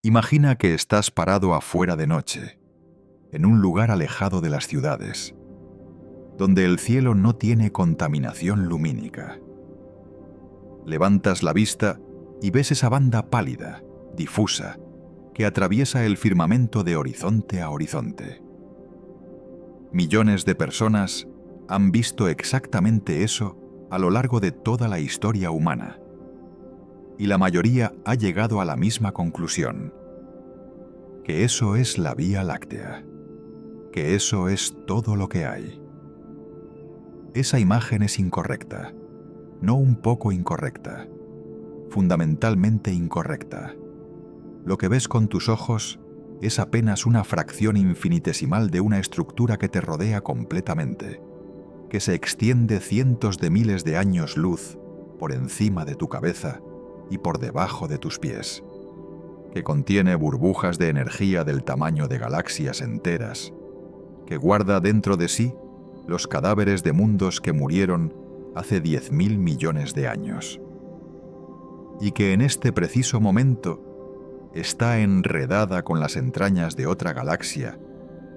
Imagina que estás parado afuera de noche, en un lugar alejado de las ciudades, donde el cielo no tiene contaminación lumínica. Levantas la vista y ves esa banda pálida, difusa, que atraviesa el firmamento de horizonte a horizonte. Millones de personas han visto exactamente eso a lo largo de toda la historia humana, y la mayoría ha llegado a la misma conclusión: que eso es la Vía Láctea, que eso es todo lo que hay. Esa imagen es incorrecta, no un poco incorrecta, fundamentalmente incorrecta. Lo que ves con tus ojos es apenas una fracción infinitesimal de una estructura que te rodea completamente, que se extiende cientos de miles de años luz por encima de tu cabeza y por debajo de tus pies, que contiene burbujas de energía del tamaño de galaxias enteras, que guarda dentro de sí los cadáveres de mundos que murieron hace 10.000 millones de años, y que en este preciso momento está enredada con las entrañas de otra galaxia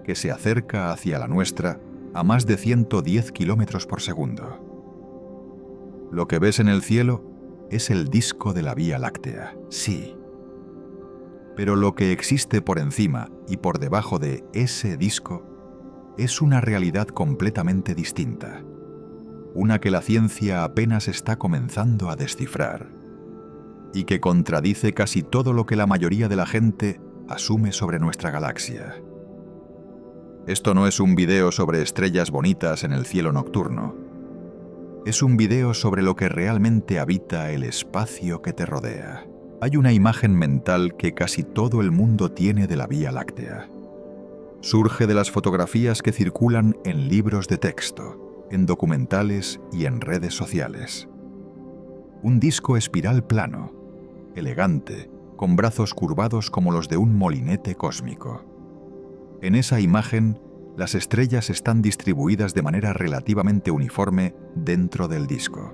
que se acerca hacia la nuestra a más de 110 kilómetros por segundo. Lo que ves en el cielo es el disco de la Vía Láctea, sí. Pero lo que existe por encima y por debajo de ese disco es una realidad completamente distinta, una que la ciencia apenas está comenzando a descifrar, y que contradice casi todo lo que la mayoría de la gente asume sobre nuestra galaxia. Esto no es un video sobre estrellas bonitas en el cielo nocturno. Es un video sobre lo que realmente habita el espacio que te rodea. Hay una imagen mental que casi todo el mundo tiene de la Vía Láctea. Surge de las fotografías que circulan en libros de texto, en documentales y en redes sociales. Un disco espiral plano, elegante, con brazos curvados como los de un molinete cósmico. En esa imagen, las estrellas están distribuidas de manera relativamente uniforme dentro del disco.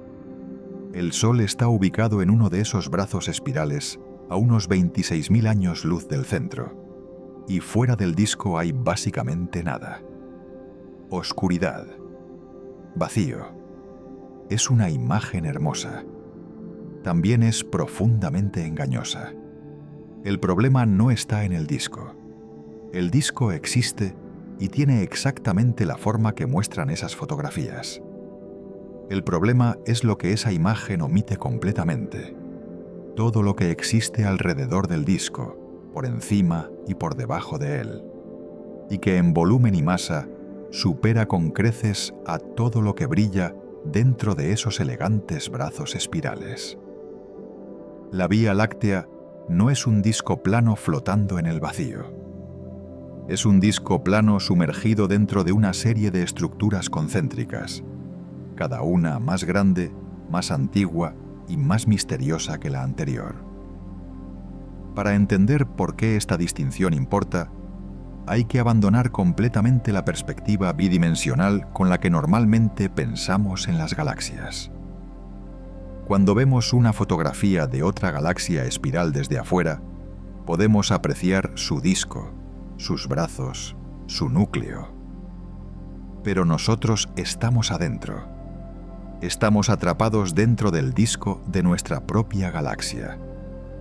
El Sol está ubicado en uno de esos brazos espirales a unos 26.000 años luz del centro, y fuera del disco hay básicamente nada. Oscuridad. Vacío. Es una imagen hermosa. También es profundamente engañosa. El problema no está en el disco. El disco existe y tiene exactamente la forma que muestran esas fotografías. El problema es lo que esa imagen omite completamente. Todo lo que existe alrededor del disco, por encima y por debajo de él, y que en volumen y masa supera con creces a todo lo que brilla dentro de esos elegantes brazos espirales. La Vía Láctea no es un disco plano flotando en el vacío. Es un disco plano sumergido dentro de una serie de estructuras concéntricas, cada una más grande, más antigua y más misteriosa que la anterior. Para entender por qué esta distinción importa, hay que abandonar completamente la perspectiva bidimensional con la que normalmente pensamos en las galaxias. Cuando vemos una fotografía de otra galaxia espiral desde afuera, podemos apreciar su disco, sus brazos, su núcleo. Pero nosotros estamos adentro. Estamos atrapados dentro del disco de nuestra propia galaxia,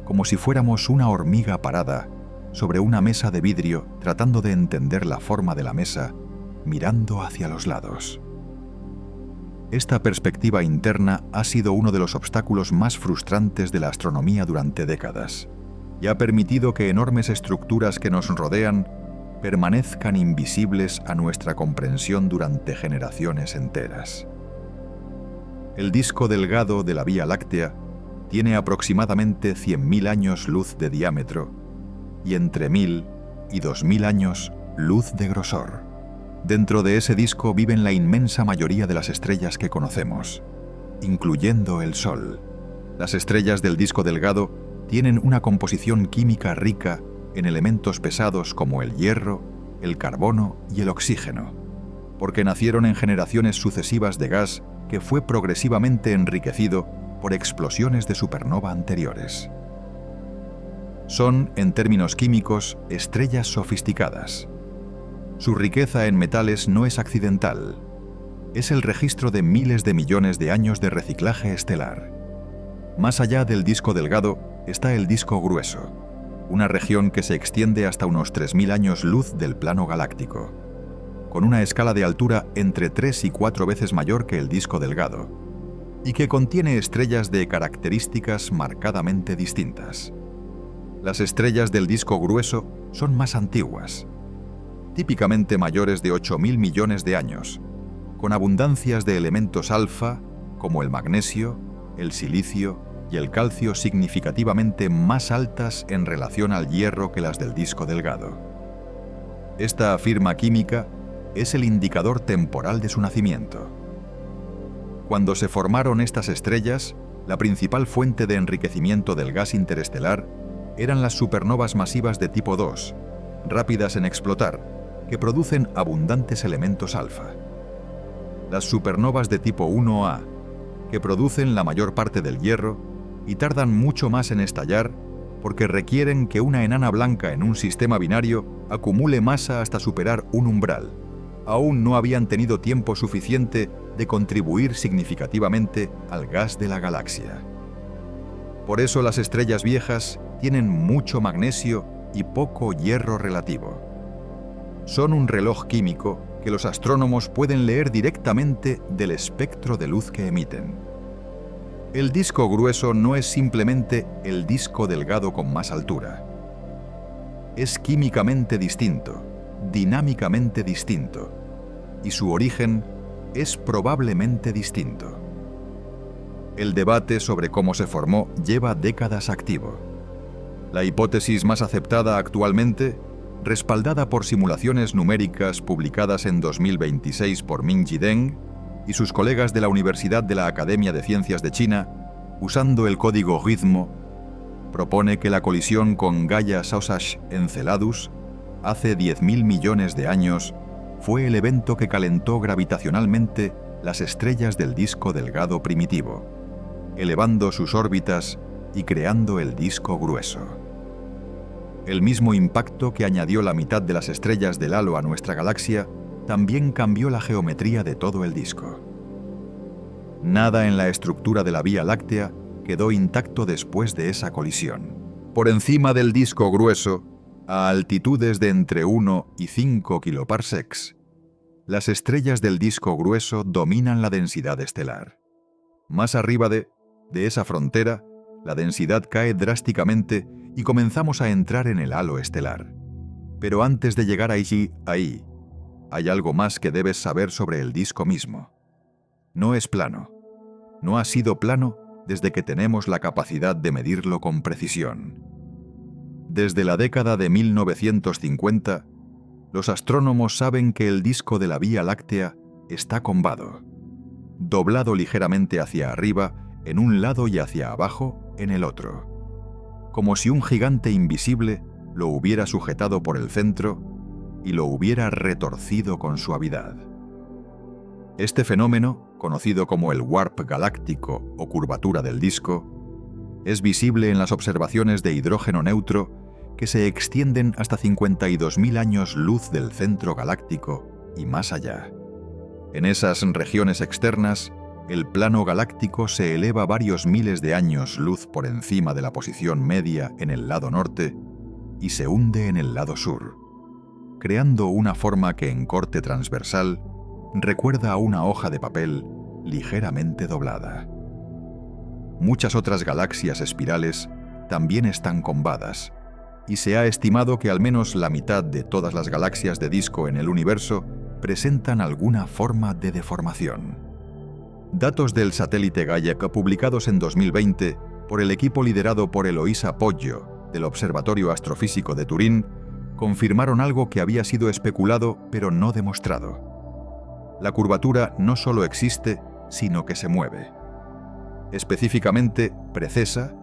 como si fuéramos una hormiga parada sobre una mesa de vidrio tratando de entender la forma de la mesa, mirando hacia los lados. Esta perspectiva interna ha sido uno de los obstáculos más frustrantes de la astronomía durante décadas, y ha permitido que enormes estructuras que nos rodean permanezcan invisibles a nuestra comprensión durante generaciones enteras. El disco delgado de la Vía Láctea tiene aproximadamente 100.000 años luz de diámetro y entre 1.000 y 2.000 años luz de grosor. Dentro de ese disco viven la inmensa mayoría de las estrellas que conocemos, incluyendo el Sol. Las estrellas del disco delgado tienen una composición química rica en elementos pesados como el hierro, el carbono y el oxígeno, porque nacieron en generaciones sucesivas de gas que fue progresivamente enriquecido por explosiones de supernova anteriores. Son, en términos químicos, estrellas sofisticadas. Su riqueza en metales no es accidental. Es el registro de miles de millones de años de reciclaje estelar. Más allá del disco delgado está el disco grueso, una región que se extiende hasta unos 3.000 años luz del plano galáctico, con una escala de altura entre 3 y 4 veces mayor que el disco delgado, y que contiene estrellas de características marcadamente distintas. Las estrellas del disco grueso son más antiguas, típicamente mayores de 8.000 millones de años, con abundancias de elementos alfa, como el magnesio, el silicio y el calcio significativamente más altas en relación al hierro que las del disco delgado. Esta firma química es el indicador temporal de su nacimiento. Cuando se formaron estas estrellas, la principal fuente de enriquecimiento del gas interestelar eran las supernovas masivas de tipo 2, rápidas en explotar, que producen abundantes elementos alfa. Las supernovas de tipo 1A, que producen la mayor parte del hierro y tardan mucho más en estallar porque requieren que una enana blanca en un sistema binario acumule masa hasta superar un umbral. Aún no habían tenido tiempo suficiente de contribuir significativamente al gas de la galaxia. Por eso las estrellas viejas tienen mucho magnesio y poco hierro relativo. Son un reloj químico que los astrónomos pueden leer directamente del espectro de luz que emiten. El disco grueso no es simplemente el disco delgado con más altura. Es químicamente distinto, dinámicamente distinto, y su origen es probablemente distinto. El debate sobre cómo se formó lleva décadas activo. La hipótesis más aceptada actualmente, respaldada por simulaciones numéricas publicadas en 2026 por Ming-Chi Deng y sus colegas de la Universidad de la Academia de Ciencias de China, usando el código GIZMO, propone que la colisión con Gaia Sausage Enceladus hace 10.000 millones de años fue el evento que calentó gravitacionalmente las estrellas del disco delgado primitivo, elevando sus órbitas y creando el disco grueso. El mismo impacto que añadió la mitad de las estrellas del halo a nuestra galaxia también cambió la geometría de todo el disco. Nada en la estructura de la Vía Láctea quedó intacto después de esa colisión. Por encima del disco grueso, a altitudes de entre 1 y 5 kiloparsecs, las estrellas del disco grueso dominan la densidad estelar. Más arriba de esa frontera, la densidad cae drásticamente y comenzamos a entrar en el halo estelar. Pero antes de llegar ahí, hay algo más que debes saber sobre el disco mismo. No es plano. No ha sido plano desde que tenemos la capacidad de medirlo con precisión. Desde la década de 1950, los astrónomos saben que el disco de la Vía Láctea está combado, doblado ligeramente hacia arriba en un lado y hacia abajo en el otro, como si un gigante invisible lo hubiera sujetado por el centro y lo hubiera retorcido con suavidad. Este fenómeno, conocido como el warp galáctico o curvatura del disco, es visible en las observaciones de hidrógeno neutro que se extienden hasta 52.000 años luz del centro galáctico y más allá. En esas regiones externas, el plano galáctico se eleva varios miles de años luz por encima de la posición media en el lado norte y se hunde en el lado sur, creando una forma que en corte transversal recuerda a una hoja de papel ligeramente doblada. Muchas otras galaxias espirales también están combadas, y se ha estimado que al menos la mitad de todas las galaxias de disco en el universo presentan alguna forma de deformación. Datos del satélite Gaia publicados en 2020 por el equipo liderado por Eloisa Poggio del Observatorio Astrofísico de Turín confirmaron algo que había sido especulado pero no demostrado. La curvatura no solo existe, sino que se mueve. Específicamente, precesa,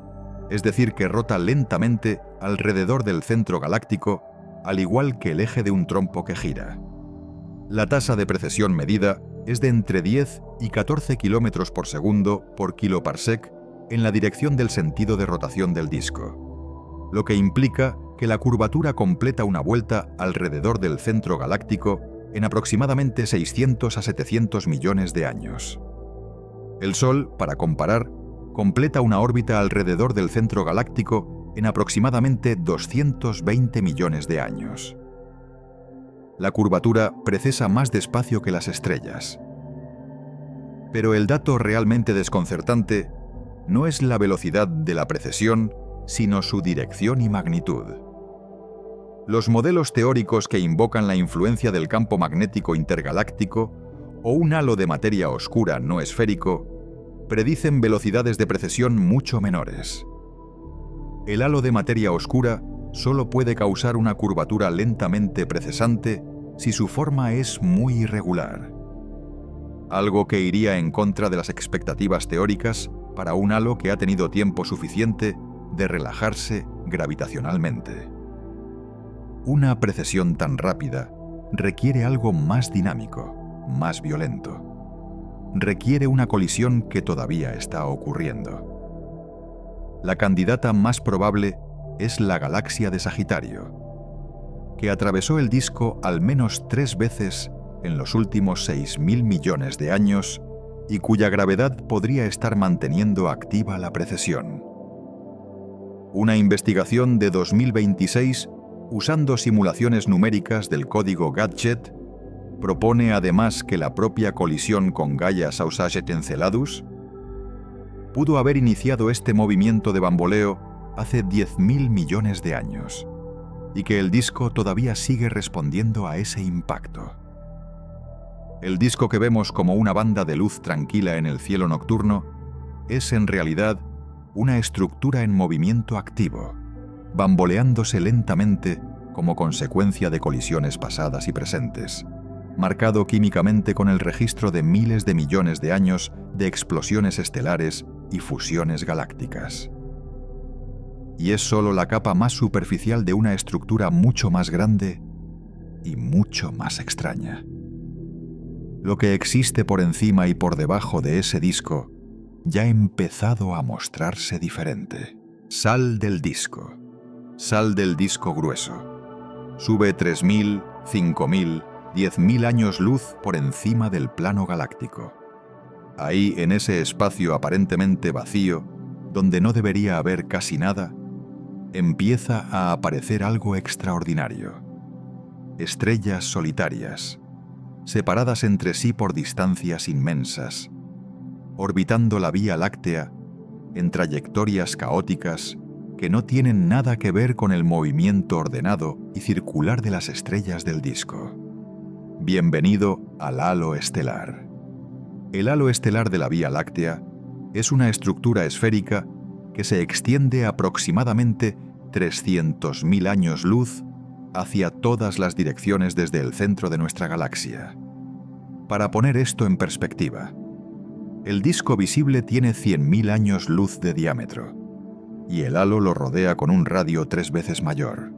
es decir, que rota lentamente alrededor del centro galáctico, al igual que el eje de un trompo que gira. La tasa de precesión medida es de entre 10 y 14 km por segundo por kiloparsec en la dirección del sentido de rotación del disco. lo que implica que la curvatura completa una vuelta alrededor del centro galáctico en aproximadamente 600 a 700 millones de años. El Sol, para comparar, completa una órbita alrededor del centro galáctico en aproximadamente 220 millones de años. La curvatura precesa más despacio que las estrellas. Pero el dato realmente desconcertante no es la velocidad de la precesión, sino su dirección y magnitud. Los modelos teóricos que invocan la influencia del campo magnético intergaláctico o un halo de materia oscura no esférico predicen velocidades de precesión mucho menores. El halo de materia oscura solo puede causar una curvatura lentamente precesante si su forma es muy irregular, algo que iría en contra de las expectativas teóricas para un halo que ha tenido tiempo suficiente de relajarse gravitacionalmente. Una precesión tan rápida requiere algo más dinámico, más violento. Requiere una colisión que todavía está ocurriendo. La candidata más probable es la galaxia de Sagitario, que atravesó el disco al menos 3 veces en los últimos 6.000 millones de años y cuya gravedad podría estar manteniendo activa la precesión. Una investigación de 2026, usando simulaciones numéricas del código Gadget, propone además que la propia colisión con Gaia Sausage Enceladus pudo haber iniciado este movimiento de bamboleo hace 10.000 millones de años, y que el disco todavía sigue respondiendo a ese impacto. El disco que vemos como una banda de luz tranquila en el cielo nocturno es en realidad una estructura en movimiento activo, bamboleándose lentamente como consecuencia de colisiones pasadas y presentes, marcado químicamente con el registro de miles de millones de años de explosiones estelares y fusiones galácticas. Y es solo la capa más superficial de una estructura mucho más grande y mucho más extraña. Lo que existe por encima y por debajo de ese disco ya ha empezado a mostrarse diferente. Sal del disco grueso. Sube 3.000, 5.000, 10.000 años luz por encima del plano galáctico. Ahí, en ese espacio aparentemente vacío, donde no debería haber casi nada, empieza a aparecer algo extraordinario. Estrellas solitarias, separadas entre sí por distancias inmensas, orbitando la Vía Láctea en trayectorias caóticas que no tienen nada que ver con el movimiento ordenado y circular de las estrellas del disco. Bienvenido al halo estelar. El halo estelar de la Vía Láctea es una estructura esférica que se extiende aproximadamente 300.000 años luz hacia todas las direcciones desde el centro de nuestra galaxia. Para poner esto en perspectiva, el disco visible tiene 100.000 años luz de diámetro, y el halo lo rodea con un radio 3 veces mayor.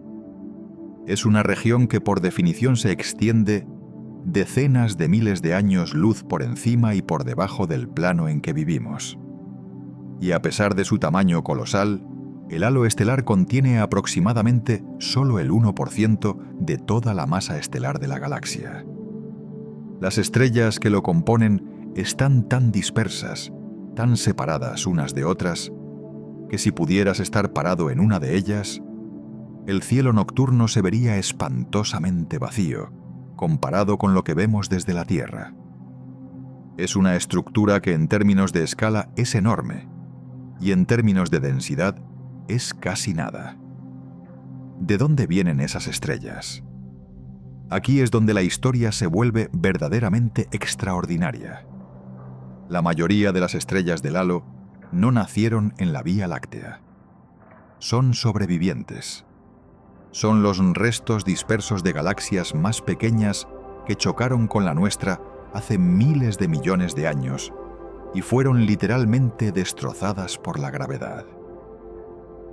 Es una región que por definición se extiende decenas de miles de años luz por encima y por debajo del plano en que vivimos. Y a pesar de su tamaño colosal, el halo estelar contiene aproximadamente solo el 1% de toda la masa estelar de la galaxia. Las estrellas que lo componen están tan dispersas, tan separadas unas de otras, que si pudieras estar parado en una de ellas, el cielo nocturno se vería espantosamente vacío, comparado con lo que vemos desde la Tierra. Es una estructura que en términos de escala es enorme, y en términos de densidad es casi nada. ¿De dónde vienen esas estrellas? Aquí es donde la historia se vuelve verdaderamente extraordinaria. La mayoría de las estrellas del halo no nacieron en la Vía Láctea. Son sobrevivientes. Son los restos dispersos de galaxias más pequeñas que chocaron con la nuestra hace miles de millones de años y fueron literalmente destrozadas por la gravedad.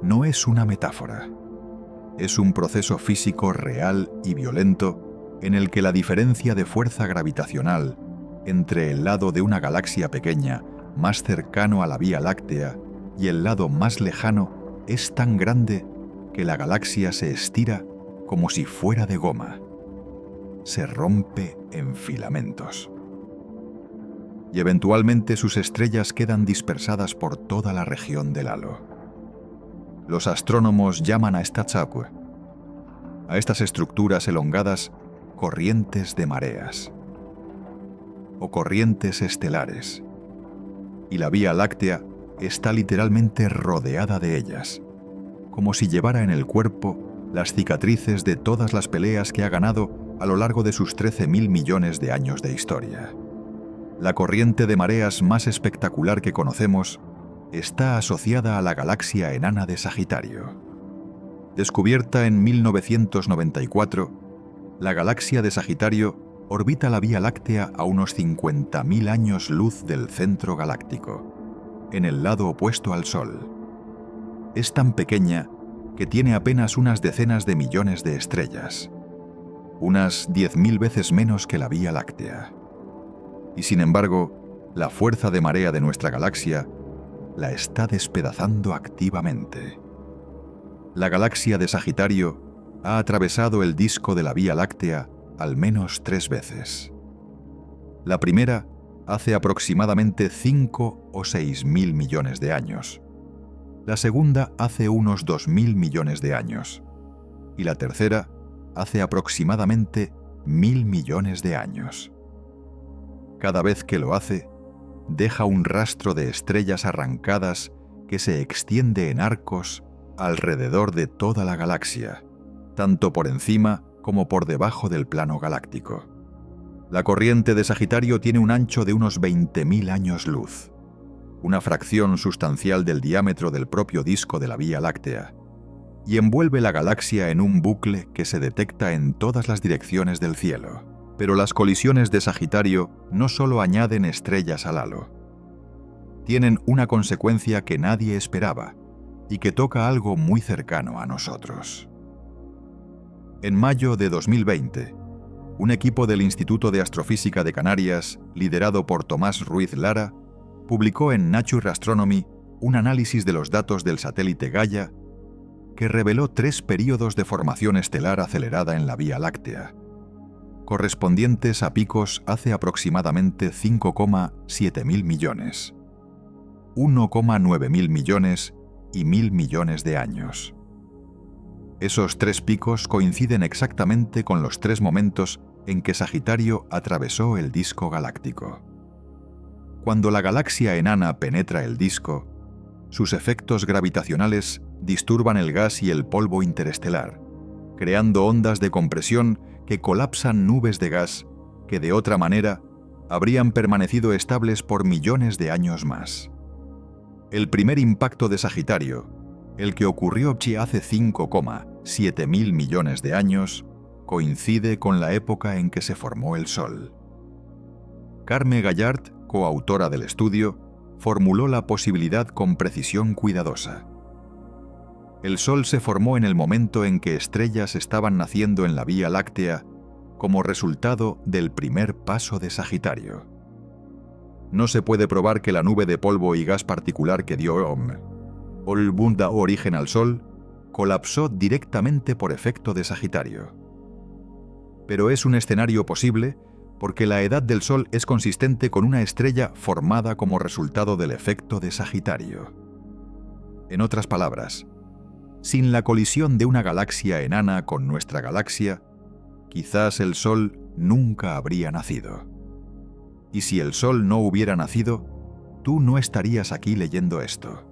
No es una metáfora. Es un proceso físico real y violento en el que la diferencia de fuerza gravitacional entre el lado de una galaxia pequeña más cercano a la Vía Láctea y el lado más lejano es tan grande que la galaxia se estira como si fuera de goma. Se rompe en filamentos. Y eventualmente sus estrellas quedan dispersadas por toda la región del halo. Los astrónomos llaman a estas estructuras elongadas corrientes de mareas o corrientes estelares, y la Vía Láctea está literalmente rodeada de ellas, como si llevara en el cuerpo las cicatrices de todas las peleas que ha ganado a lo largo de sus 13.000 millones de años de historia. La corriente de mareas más espectacular que conocemos está asociada a la galaxia enana de Sagitario. Descubierta en 1994, la galaxia de Sagitario orbita la Vía Láctea a unos 50.000 años luz del centro galáctico, en el lado opuesto al Sol. Es tan pequeña que tiene apenas unas decenas de millones de estrellas, unas 10.000 veces menos que la Vía Láctea. Y sin embargo, la fuerza de marea de nuestra galaxia la está despedazando activamente. La galaxia de Sagitario ha atravesado el disco de la Vía Láctea al menos 3 veces. La primera hace aproximadamente 5 o 6.000 millones de años. La segunda hace unos 2.000 millones de años. Y la tercera hace aproximadamente 1.000 millones de años. Cada vez que lo hace, deja un rastro de estrellas arrancadas que se extiende en arcos alrededor de toda la galaxia, tanto por encima como por debajo del plano galáctico. La corriente de Sagitario tiene un ancho de unos 20.000 años luz, una fracción sustancial del diámetro del propio disco de la Vía Láctea, y envuelve la galaxia en un bucle que se detecta en todas las direcciones del cielo. Pero las colisiones de Sagitario no solo añaden estrellas al halo. Tienen una consecuencia que nadie esperaba y que toca algo muy cercano a nosotros. En mayo de 2020, un equipo del Instituto de Astrofísica de Canarias, liderado por Tomás Ruiz Lara, publicó en Nature Astronomy un análisis de los datos del satélite Gaia que reveló 3 períodos de formación estelar acelerada en la Vía Láctea, correspondientes a picos hace aproximadamente 5,7 mil millones, 1,9 mil millones y 1.000 millones de años. Esos 3 picos coinciden exactamente con los 3 momentos en que Sagitario atravesó el disco galáctico. Cuando la galaxia enana penetra el disco, sus efectos gravitacionales disturban el gas y el polvo interestelar, creando ondas de compresión que colapsan nubes de gas que de otra manera habrían permanecido estables por millones de años más. El primer impacto de Sagitario, el que ocurrió hace 5,7 mil millones de años, coincide con la época en que se formó el Sol. Carme Gallard, coautora del estudio, formuló la posibilidad con precisión cuidadosa. El Sol se formó en el momento en que estrellas estaban naciendo en la Vía Láctea como resultado del primer paso de Sagitario. No se puede probar que la nube de polvo y gas particular que dio origen al Sol colapsó directamente por efecto de Sagitario. Pero es un escenario posible porque la edad del Sol es consistente con una estrella formada como resultado del efecto de Sagitario. En otras palabras, sin la colisión de una galaxia enana con nuestra galaxia, quizás el Sol nunca habría nacido. Y si el Sol no hubiera nacido, tú no estarías aquí leyendo esto.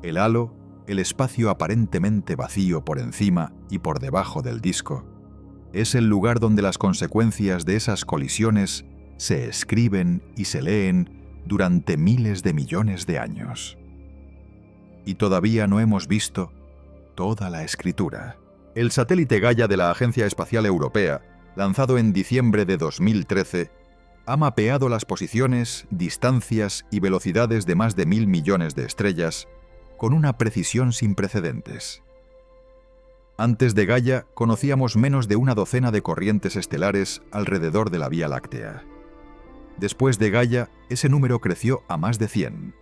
El halo, el espacio aparentemente vacío por encima y por debajo del disco, es el lugar donde las consecuencias de esas colisiones se escriben y se leen durante miles de millones de años. Y todavía no hemos visto toda la escritura. El satélite Gaia de la Agencia Espacial Europea, lanzado en diciembre de 2013, ha mapeado las posiciones, distancias y velocidades de más de 1.000 millones de estrellas con una precisión sin precedentes. Antes de Gaia conocíamos menos de una docena de corrientes estelares alrededor de la Vía Láctea. Después de Gaia, ese número creció a más de 100.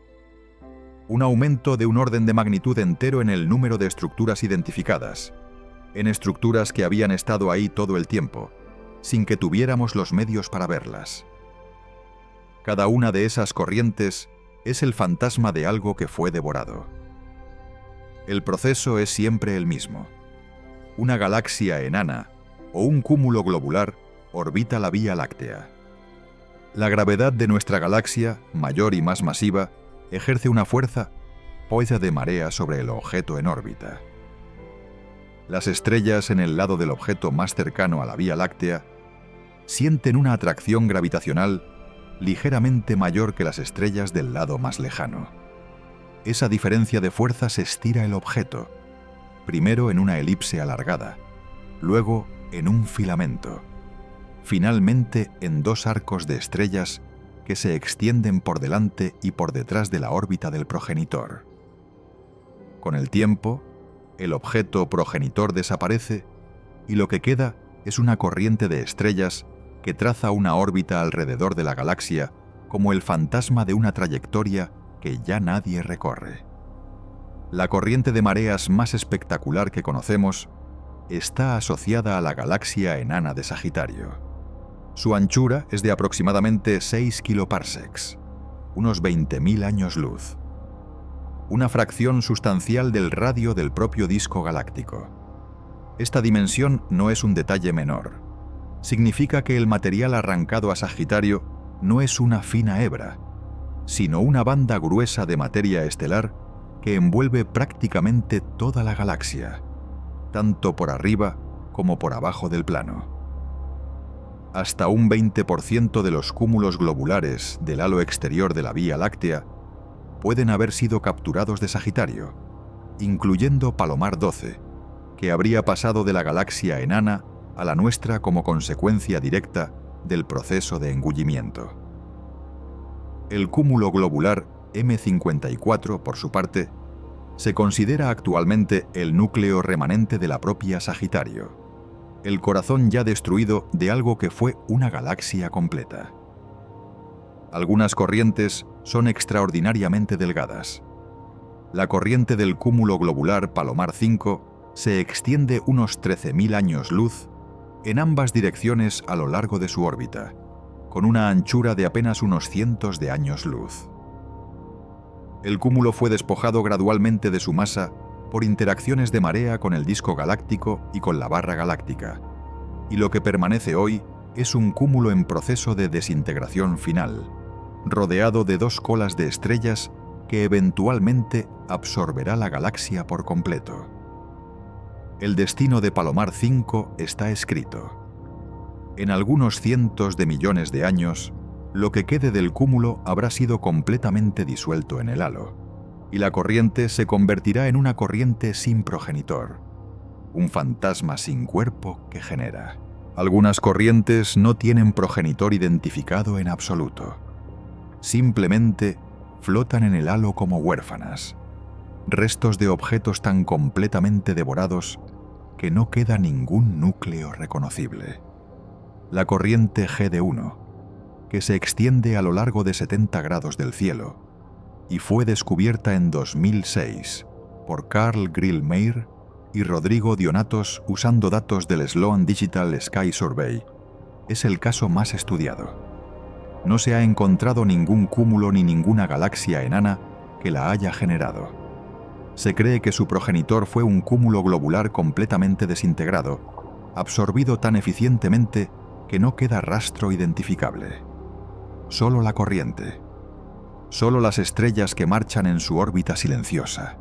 un aumento de un orden de magnitud entero en el número de estructuras identificadas, en estructuras que habían estado ahí todo el tiempo, sin que tuviéramos los medios para verlas. Cada una de esas corrientes es el fantasma de algo que fue devorado. El proceso es siempre el mismo. Una galaxia enana o un cúmulo globular orbita la Vía Láctea. La gravedad de nuestra galaxia, mayor y más masiva, ejerce una fuerza poisa de marea sobre el objeto en órbita. Las estrellas en el lado del objeto más cercano a la Vía Láctea sienten una atracción gravitacional ligeramente mayor que las estrellas del lado más lejano. Esa diferencia de fuerzas estira el objeto, primero en una elipse alargada, luego en un filamento, finalmente en dos arcos de estrellas que se extienden por delante y por detrás de la órbita del progenitor. Con el tiempo, el objeto progenitor desaparece y lo que queda es una corriente de estrellas que traza una órbita alrededor de la galaxia como el fantasma de una trayectoria que ya nadie recorre. La corriente de mareas más espectacular que conocemos está asociada a la galaxia enana de Sagitario. Su anchura es de aproximadamente 6 kiloparsecs, unos 20.000 años luz, una fracción sustancial del radio del propio disco galáctico. Esta dimensión no es un detalle menor. Significa que el material arrancado a Sagitario no es una fina hebra, sino una banda gruesa de materia estelar que envuelve prácticamente toda la galaxia, tanto por arriba como por abajo del plano. Hasta un 20% de los cúmulos globulares del halo exterior de la Vía Láctea pueden haber sido capturados de Sagitario, incluyendo Palomar 12, que habría pasado de la galaxia enana a la nuestra como consecuencia directa del proceso de engullimiento. El cúmulo globular M54, por su parte, se considera actualmente el núcleo remanente de la propia Sagitario, el corazón ya destruido de algo que fue una galaxia completa. Algunas corrientes son extraordinariamente delgadas. La corriente del cúmulo globular Palomar 5 se extiende unos 13.000 años luz en ambas direcciones a lo largo de su órbita, con una anchura de apenas unos cientos de años luz. El cúmulo fue despojado gradualmente de su masa por interacciones de marea con el disco galáctico y con la barra galáctica, y lo que permanece hoy es un cúmulo en proceso de desintegración final, rodeado de dos colas de estrellas que eventualmente absorberá la galaxia por completo. El destino de Palomar 5 está escrito. En algunos cientos de millones de años, lo que quede del cúmulo habrá sido completamente disuelto en el halo, y la corriente se convertirá en una corriente sin progenitor, un fantasma sin cuerpo que genera. Algunas corrientes no tienen progenitor identificado en absoluto. Simplemente flotan en el halo como huérfanas, restos de objetos tan completamente devorados que no queda ningún núcleo reconocible. La corriente G de 1, que se extiende a lo largo de 70 grados del cielo, y fue descubierta en 2006 por Carl Grillmeier y Rodrigo Dionatos usando datos del Sloan Digital Sky Survey, es el caso más estudiado. No se ha encontrado ningún cúmulo ni ninguna galaxia enana que la haya generado. Se cree que su progenitor fue un cúmulo globular completamente desintegrado, absorbido tan eficientemente que no queda rastro identificable. Solo la corriente. Solo las estrellas que marchan en su órbita silenciosa,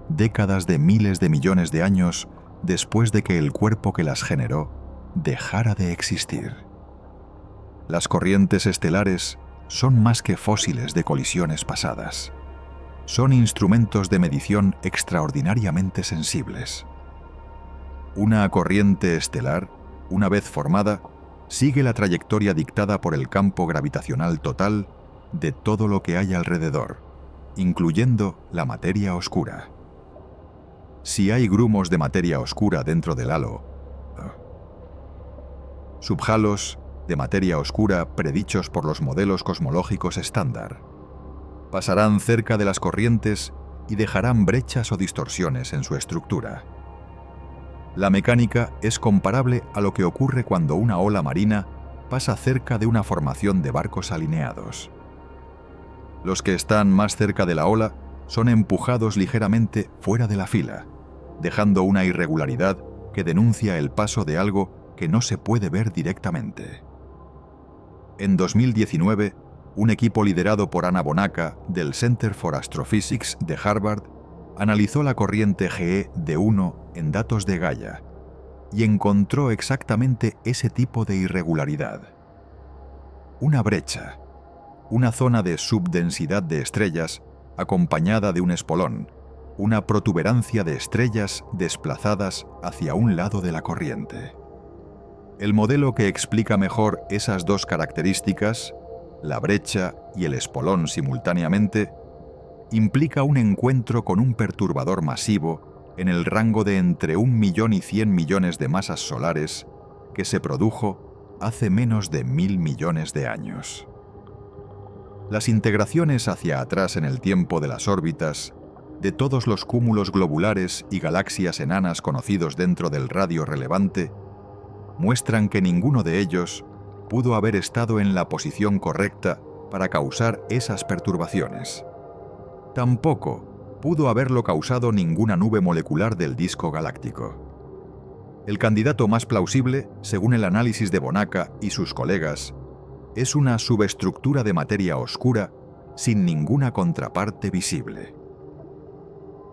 décadas de miles de millones de años después de que el cuerpo que las generó dejara de existir. Las corrientes estelares son más que fósiles de colisiones pasadas. Son instrumentos de medición extraordinariamente sensibles. Una corriente estelar, una vez formada, sigue la trayectoria dictada por el campo gravitacional total de todo lo que hay alrededor, incluyendo la materia oscura. Si hay grumos de materia oscura dentro del halo, subhalos de materia oscura predichos por los modelos cosmológicos estándar, pasarán cerca de las corrientes y dejarán brechas o distorsiones en su estructura. La mecánica es comparable a lo que ocurre cuando una ola marina pasa cerca de una formación de barcos alineados. Los que están más cerca de la ola son empujados ligeramente fuera de la fila, dejando una irregularidad que denuncia el paso de algo que no se puede ver directamente. En 2019, un equipo liderado por Anna Bonacca del Center for Astrophysics de Harvard analizó la corriente GE D1 en datos de Gaia y encontró exactamente ese tipo de irregularidad. Una brecha, una zona de subdensidad de estrellas acompañada de un espolón, una protuberancia de estrellas desplazadas hacia un lado de la corriente. El modelo que explica mejor esas dos características, la brecha y el espolón simultáneamente, implica un encuentro con un perturbador masivo en el rango de entre 1 millón y 100 millones de masas solares que se produjo hace menos de 1.000 millones de años. Las integraciones hacia atrás en el tiempo de las órbitas de todos los cúmulos globulares y galaxias enanas conocidos dentro del radio relevante muestran que ninguno de ellos pudo haber estado en la posición correcta para causar esas perturbaciones. Tampoco pudo haberlo causado ninguna nube molecular del disco galáctico. El candidato más plausible, según el análisis de Bonacca y sus colegas, es una subestructura de materia oscura sin ninguna contraparte visible.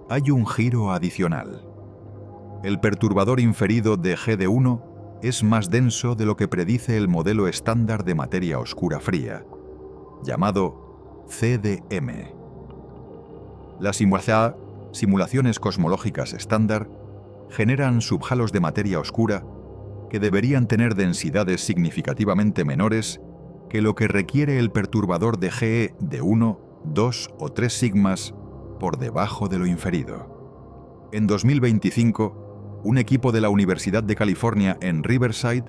Hay un giro adicional. El perturbador inferido de GD1 es más denso de lo que predice el modelo estándar de materia oscura fría, llamado CDM. Las simulaciones cosmológicas estándar generan subhalos de materia oscura que deberían tener densidades significativamente menores que lo que requiere el perturbador de GE de 1, 2 o 3 sigmas por debajo de lo inferido. En 2025, un equipo de la Universidad de California en Riverside,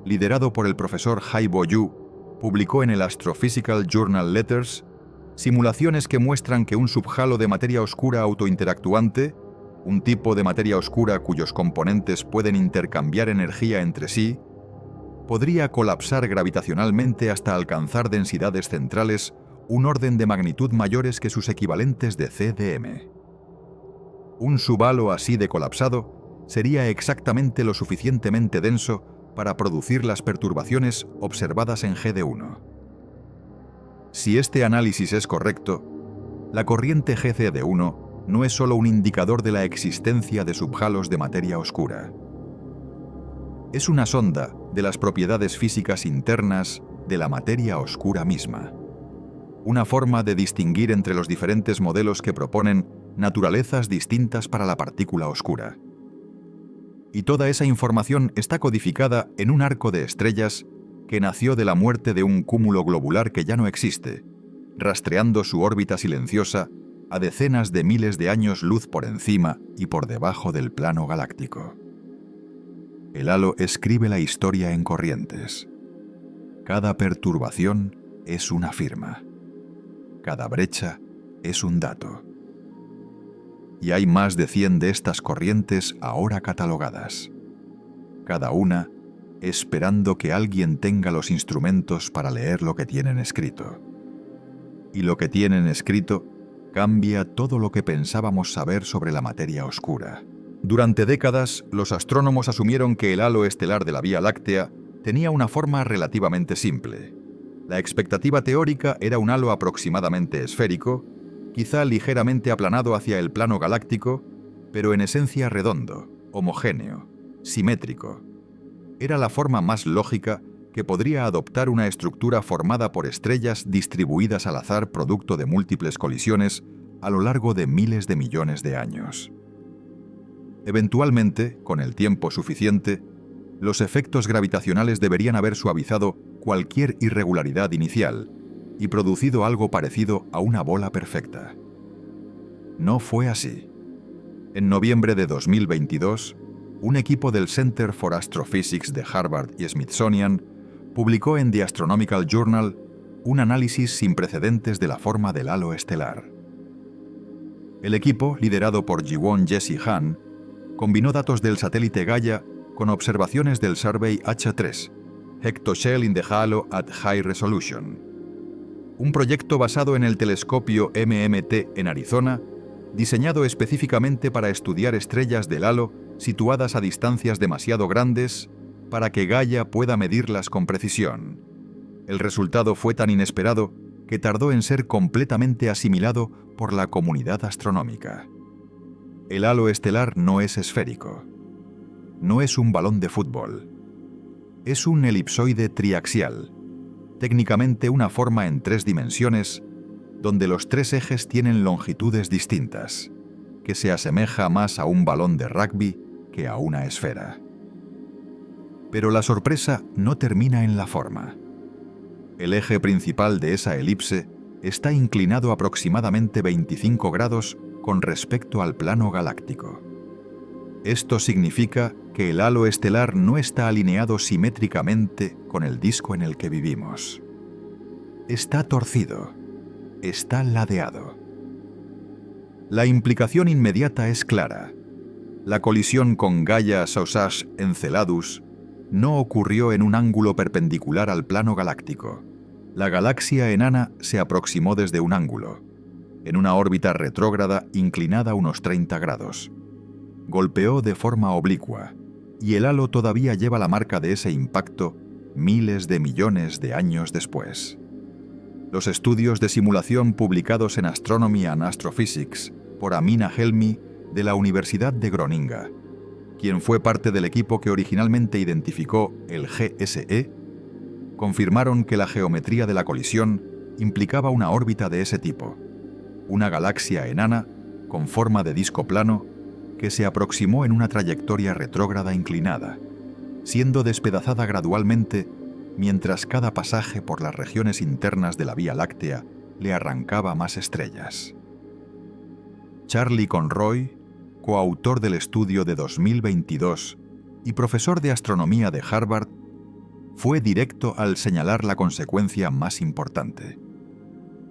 liderado por el profesor Haibo Yu, publicó en el Astrophysical Journal Letters simulaciones que muestran que un subhalo de materia oscura autointeractuante, un tipo de materia oscura cuyos componentes pueden intercambiar energía entre sí, podría colapsar gravitacionalmente hasta alcanzar densidades centrales un orden de magnitud mayores que sus equivalentes de CDM. Un subhalo así de colapsado sería exactamente lo suficientemente denso para producir las perturbaciones observadas en GD1. Si este análisis es correcto, la corriente GCD1 no es solo un indicador de la existencia de subhalos de materia oscura. Es una sonda de las propiedades físicas internas de la materia oscura misma. Una forma de distinguir entre los diferentes modelos que proponen naturalezas distintas para la partícula oscura. Y toda esa información está codificada en un arco de estrellas que nació de la muerte de un cúmulo globular que ya no existe, rastreando su órbita silenciosa a decenas de miles de años luz por encima y por debajo del plano galáctico. El halo escribe la historia en corrientes. Cada perturbación es una firma. Cada brecha es un dato. Y hay más de 100 de estas corrientes ahora catalogadas. Cada una esperando que alguien tenga los instrumentos para leer lo que tienen escrito. Y lo que tienen escrito cambia todo lo que pensábamos saber sobre la materia oscura. Durante décadas, los astrónomos asumieron que el halo estelar de la Vía Láctea tenía una forma relativamente simple. La expectativa teórica era un halo aproximadamente esférico, quizá ligeramente aplanado hacia el plano galáctico, pero en esencia redondo, homogéneo, simétrico. Era la forma más lógica que podría adoptar una estructura formada por estrellas distribuidas al azar producto de múltiples colisiones a lo largo de miles de millones de años. Eventualmente, con el tiempo suficiente, los efectos gravitacionales deberían haber suavizado cualquier irregularidad inicial y producido algo parecido a una bola perfecta. No fue así. En noviembre de 2022, un equipo del Center for Astrophysics de Harvard y Smithsonian publicó en The Astronomical Journal un análisis sin precedentes de la forma del halo estelar. El equipo, liderado por Jiwon Jesse Han, combinó datos del satélite Gaia con observaciones del Survey H3, Hectoshell in the Halo at High Resolution, un proyecto basado en el telescopio MMT en Arizona, diseñado específicamente para estudiar estrellas del halo situadas a distancias demasiado grandes para que Gaia pueda medirlas con precisión. El resultado fue tan inesperado que tardó en ser completamente asimilado por la comunidad astronómica. El halo estelar no es esférico. No es un balón de fútbol. Es un elipsoide triaxial, técnicamente una forma en 3 dimensiones, donde los 3 ejes tienen longitudes distintas, que se asemeja más a un balón de rugby que a una esfera. Pero la sorpresa no termina en la forma. El eje principal de esa elipse está inclinado aproximadamente 25 grados con respecto al plano galáctico. Esto significa que el halo estelar no está alineado simétricamente con el disco en el que vivimos. Está torcido, está ladeado. La implicación inmediata es clara. La colisión con Gaia Sausage Enceladus no ocurrió en un ángulo perpendicular al plano galáctico. La galaxia enana se aproximó desde un ángulo, en una órbita retrógrada inclinada unos 30 grados. Golpeó de forma oblicua, y el halo todavía lleva la marca de ese impacto miles de millones de años después. Los estudios de simulación publicados en Astronomy and Astrophysics por Amina Helmi de la Universidad de Groninga, quien fue parte del equipo que originalmente identificó el GSE, confirmaron que la geometría de la colisión implicaba una órbita de ese tipo, una galaxia enana con forma de disco plano que se aproximó en una trayectoria retrógrada inclinada, siendo despedazada gradualmente mientras cada pasaje por las regiones internas de la Vía Láctea le arrancaba más estrellas. Charlie Conroy, coautor del estudio de 2022 y profesor de astronomía de Harvard, fue directo al señalar la consecuencia más importante.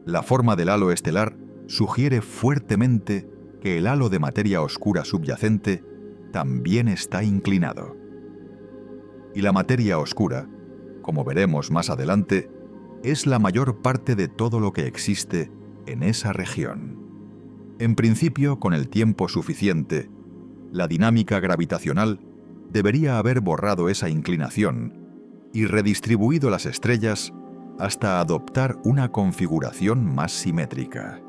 La forma del halo estelar sugiere fuertemente que el halo de materia oscura subyacente también está inclinado. Y la materia oscura, como veremos más adelante, es la mayor parte de todo lo que existe en esa región. En principio, con el tiempo suficiente, la dinámica gravitacional debería haber borrado esa inclinación y redistribuido las estrellas hasta adoptar una configuración más simétrica.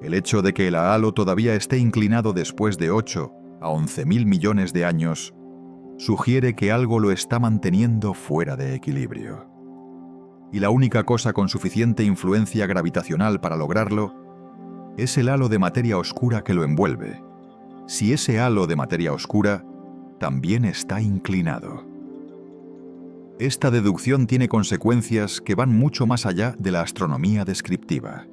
El hecho de que el halo todavía esté inclinado después de 8 a 11.000 millones de años sugiere que algo lo está manteniendo fuera de equilibrio. Y la única cosa con suficiente influencia gravitacional para lograrlo es el halo de materia oscura que lo envuelve, si ese halo de materia oscura también está inclinado. Esta deducción tiene consecuencias que van mucho más allá de la astronomía descriptiva.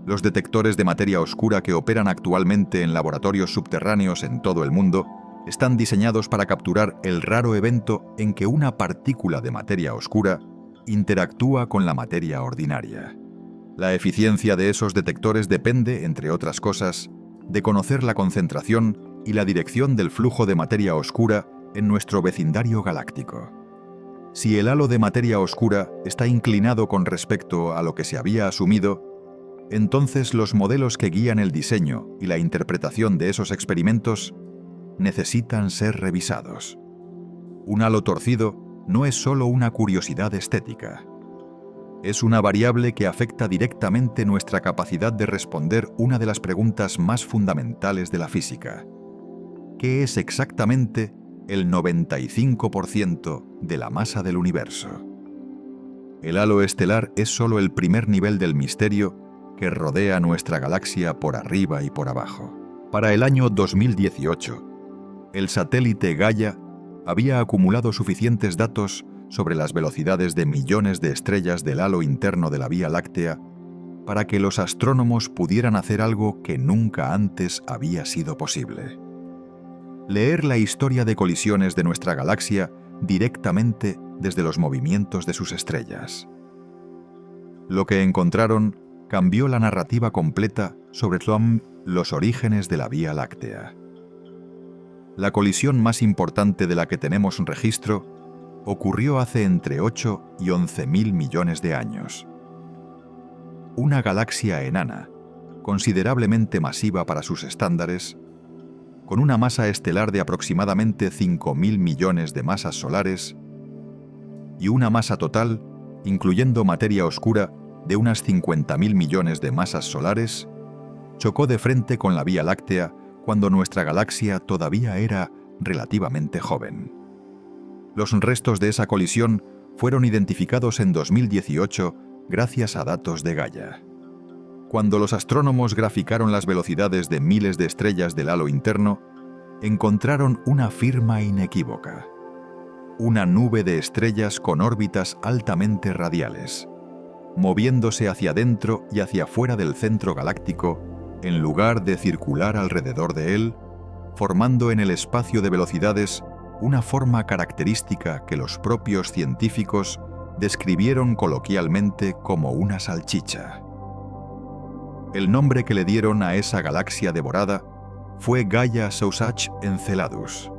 Los detectores de materia oscura que operan actualmente en laboratorios subterráneos en todo el mundo están diseñados para capturar el raro evento en que una partícula de materia oscura interactúa con la materia ordinaria. La eficiencia de esos detectores depende, entre otras cosas, de conocer la concentración y la dirección del flujo de materia oscura en nuestro vecindario galáctico. Si el halo de materia oscura está inclinado con respecto a lo que se había asumido, entonces los modelos que guían el diseño y la interpretación de esos experimentos necesitan ser revisados. Un halo torcido no es solo una curiosidad estética. Es una variable que afecta directamente nuestra capacidad de responder una de las preguntas más fundamentales de la física. ¿Qué es exactamente el 95% de la masa del universo? El halo estelar es solo el primer nivel del misterio que rodea nuestra galaxia por arriba y por abajo. Para el año 2018, el satélite Gaia había acumulado suficientes datos sobre las velocidades de millones de estrellas del halo interno de la Vía Láctea para que los astrónomos pudieran hacer algo que nunca antes había sido posible: leer la historia de colisiones de nuestra galaxia directamente desde los movimientos de sus estrellas. Lo que encontraron cambió la narrativa completa sobre los orígenes de la Vía Láctea. La colisión más importante de la que tenemos registro ocurrió hace entre 8 y 11.000 millones de años. Una galaxia enana, considerablemente masiva para sus estándares, con una masa estelar de aproximadamente 5.000 millones de masas solares y una masa total, incluyendo materia oscura, de unas 50.000 millones de masas solares, chocó de frente con la Vía Láctea cuando nuestra galaxia todavía era relativamente joven. Los restos de esa colisión fueron identificados en 2018 gracias a datos de Gaia. Cuando los astrónomos graficaron las velocidades de miles de estrellas del halo interno, encontraron una firma inequívoca: una nube de estrellas con órbitas altamente radiales, moviéndose hacia dentro y hacia fuera del centro galáctico en lugar de circular alrededor de él, formando en el espacio de velocidades una forma característica que los propios científicos describieron coloquialmente como una salchicha. El nombre que le dieron a esa galaxia devorada fue Gaia Sausage Enceladus,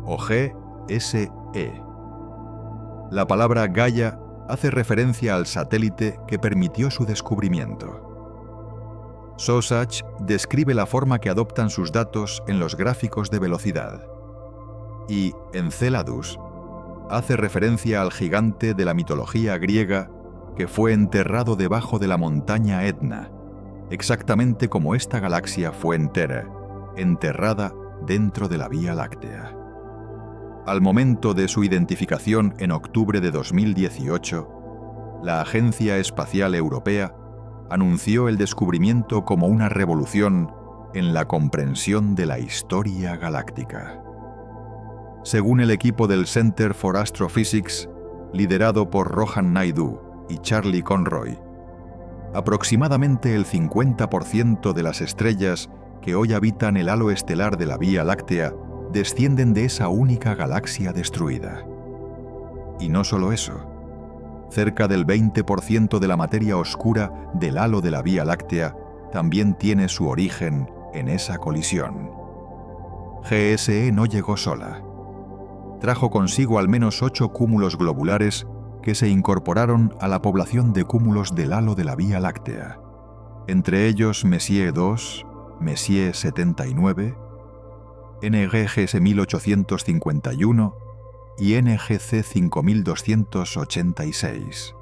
o GSE. La palabra Gaia hace referencia al satélite que permitió su descubrimiento. Sausage describe la forma que adoptan sus datos en los gráficos de velocidad. Y Enceladus hace referencia al gigante de la mitología griega que fue enterrado debajo de la montaña Etna, exactamente como esta galaxia fue enterrada dentro de la Vía Láctea. Al momento de su identificación en octubre de 2018, la Agencia Espacial Europea anunció el descubrimiento como una revolución en la comprensión de la historia galáctica. Según el equipo del Center for Astrophysics, liderado por Rohan Naidu y Charlie Conroy, aproximadamente el 50% de las estrellas que hoy habitan el halo estelar de la Vía Láctea descienden de esa única galaxia destruida. Y no solo eso. Cerca del 20% de la materia oscura del halo de la Vía Láctea también tiene su origen en esa colisión. GSE no llegó sola. Trajo consigo al menos 8 cúmulos globulares que se incorporaron a la población de cúmulos del halo de la Vía Láctea, entre ellos Messier 2, Messier 79, NGC 1851 y NGC 5286.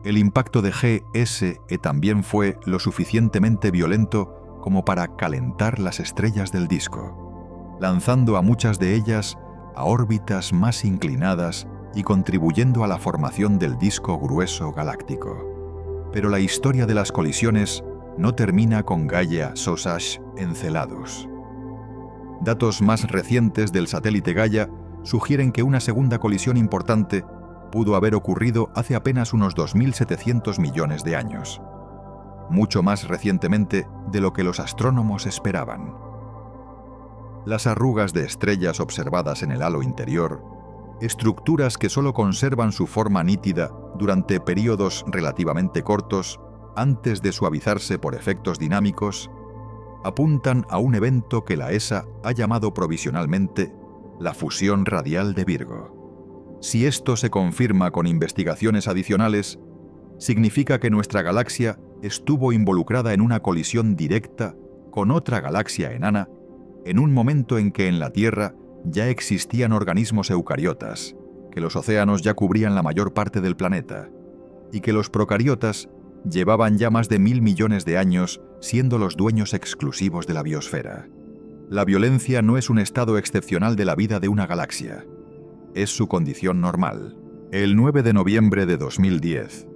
El impacto de GSE también fue lo suficientemente violento como para calentar las estrellas del disco, lanzando a muchas de ellas a órbitas más inclinadas y contribuyendo a la formación del disco grueso galáctico. Pero la historia de las colisiones no termina con Gaia Sausage Enceladus. Datos más recientes del satélite Gaia sugieren que una segunda colisión importante pudo haber ocurrido hace apenas unos 2.700 millones de años, mucho más recientemente de lo que los astrónomos esperaban. Las arrugas de estrellas observadas en el halo interior, estructuras que solo conservan su forma nítida durante periodos relativamente cortos antes de suavizarse por efectos dinámicos, apuntan a un evento que la ESA ha llamado provisionalmente la fusión radial de Virgo. Si esto se confirma con investigaciones adicionales, significa que nuestra galaxia estuvo involucrada en una colisión directa con otra galaxia enana en un momento en que en la Tierra ya existían organismos eucariotas, que los océanos ya cubrían la mayor parte del planeta, y que los procariotas llevaban ya más de 1.000 millones de años siendo los dueños exclusivos de la biosfera. La violencia no es un estado excepcional de la vida de una galaxia, es su condición normal. El 9 de noviembre de 2010,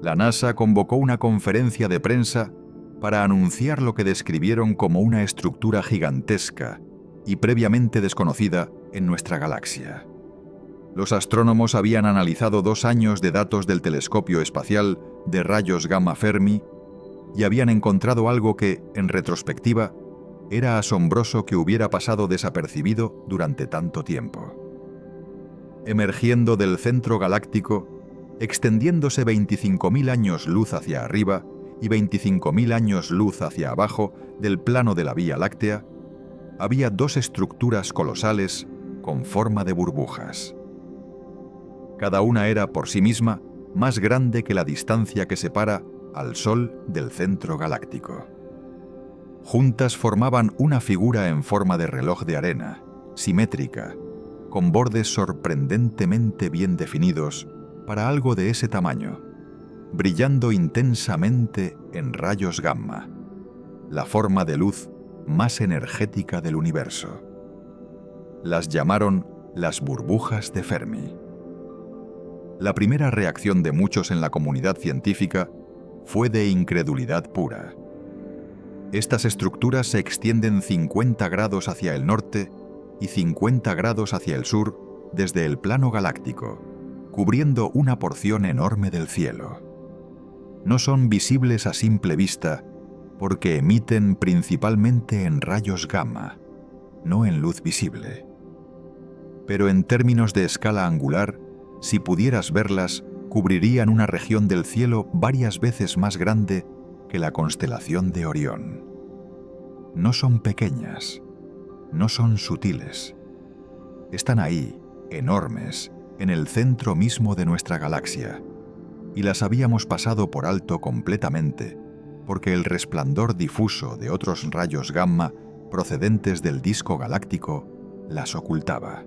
la NASA convocó una conferencia de prensa para anunciar lo que describieron como una estructura gigantesca y previamente desconocida en nuestra galaxia. Los astrónomos habían analizado 2 años de datos del telescopio espacial de rayos gamma Fermi y habían encontrado algo que, en retrospectiva, era asombroso que hubiera pasado desapercibido durante tanto tiempo. Emergiendo del centro galáctico, extendiéndose 25.000 años luz hacia arriba y 25.000 años luz hacia abajo del plano de la Vía Láctea, había dos estructuras colosales con forma de burbujas. Cada una era por sí misma más grande que la distancia que separa al Sol del centro galáctico. Juntas formaban una figura en forma de reloj de arena, simétrica, con bordes sorprendentemente bien definidos para algo de ese tamaño, brillando intensamente en rayos gamma, la forma de luz más energética del universo. Las llamaron las burbujas de Fermi. La primera reacción de muchos en la comunidad científica fue de incredulidad pura. Estas estructuras se extienden 50 grados hacia el norte y 50 grados hacia el sur desde el plano galáctico, cubriendo una porción enorme del cielo. No son visibles a simple vista porque emiten principalmente en rayos gamma, no en luz visible. Pero en términos de escala angular, si pudieras verlas, cubrirían una región del cielo varias veces más grande que la constelación de Orión. No son pequeñas, no son sutiles. Están ahí, enormes, en el centro mismo de nuestra galaxia, y las habíamos pasado por alto completamente, porque el resplandor difuso de otros rayos gamma procedentes del disco galáctico las ocultaba.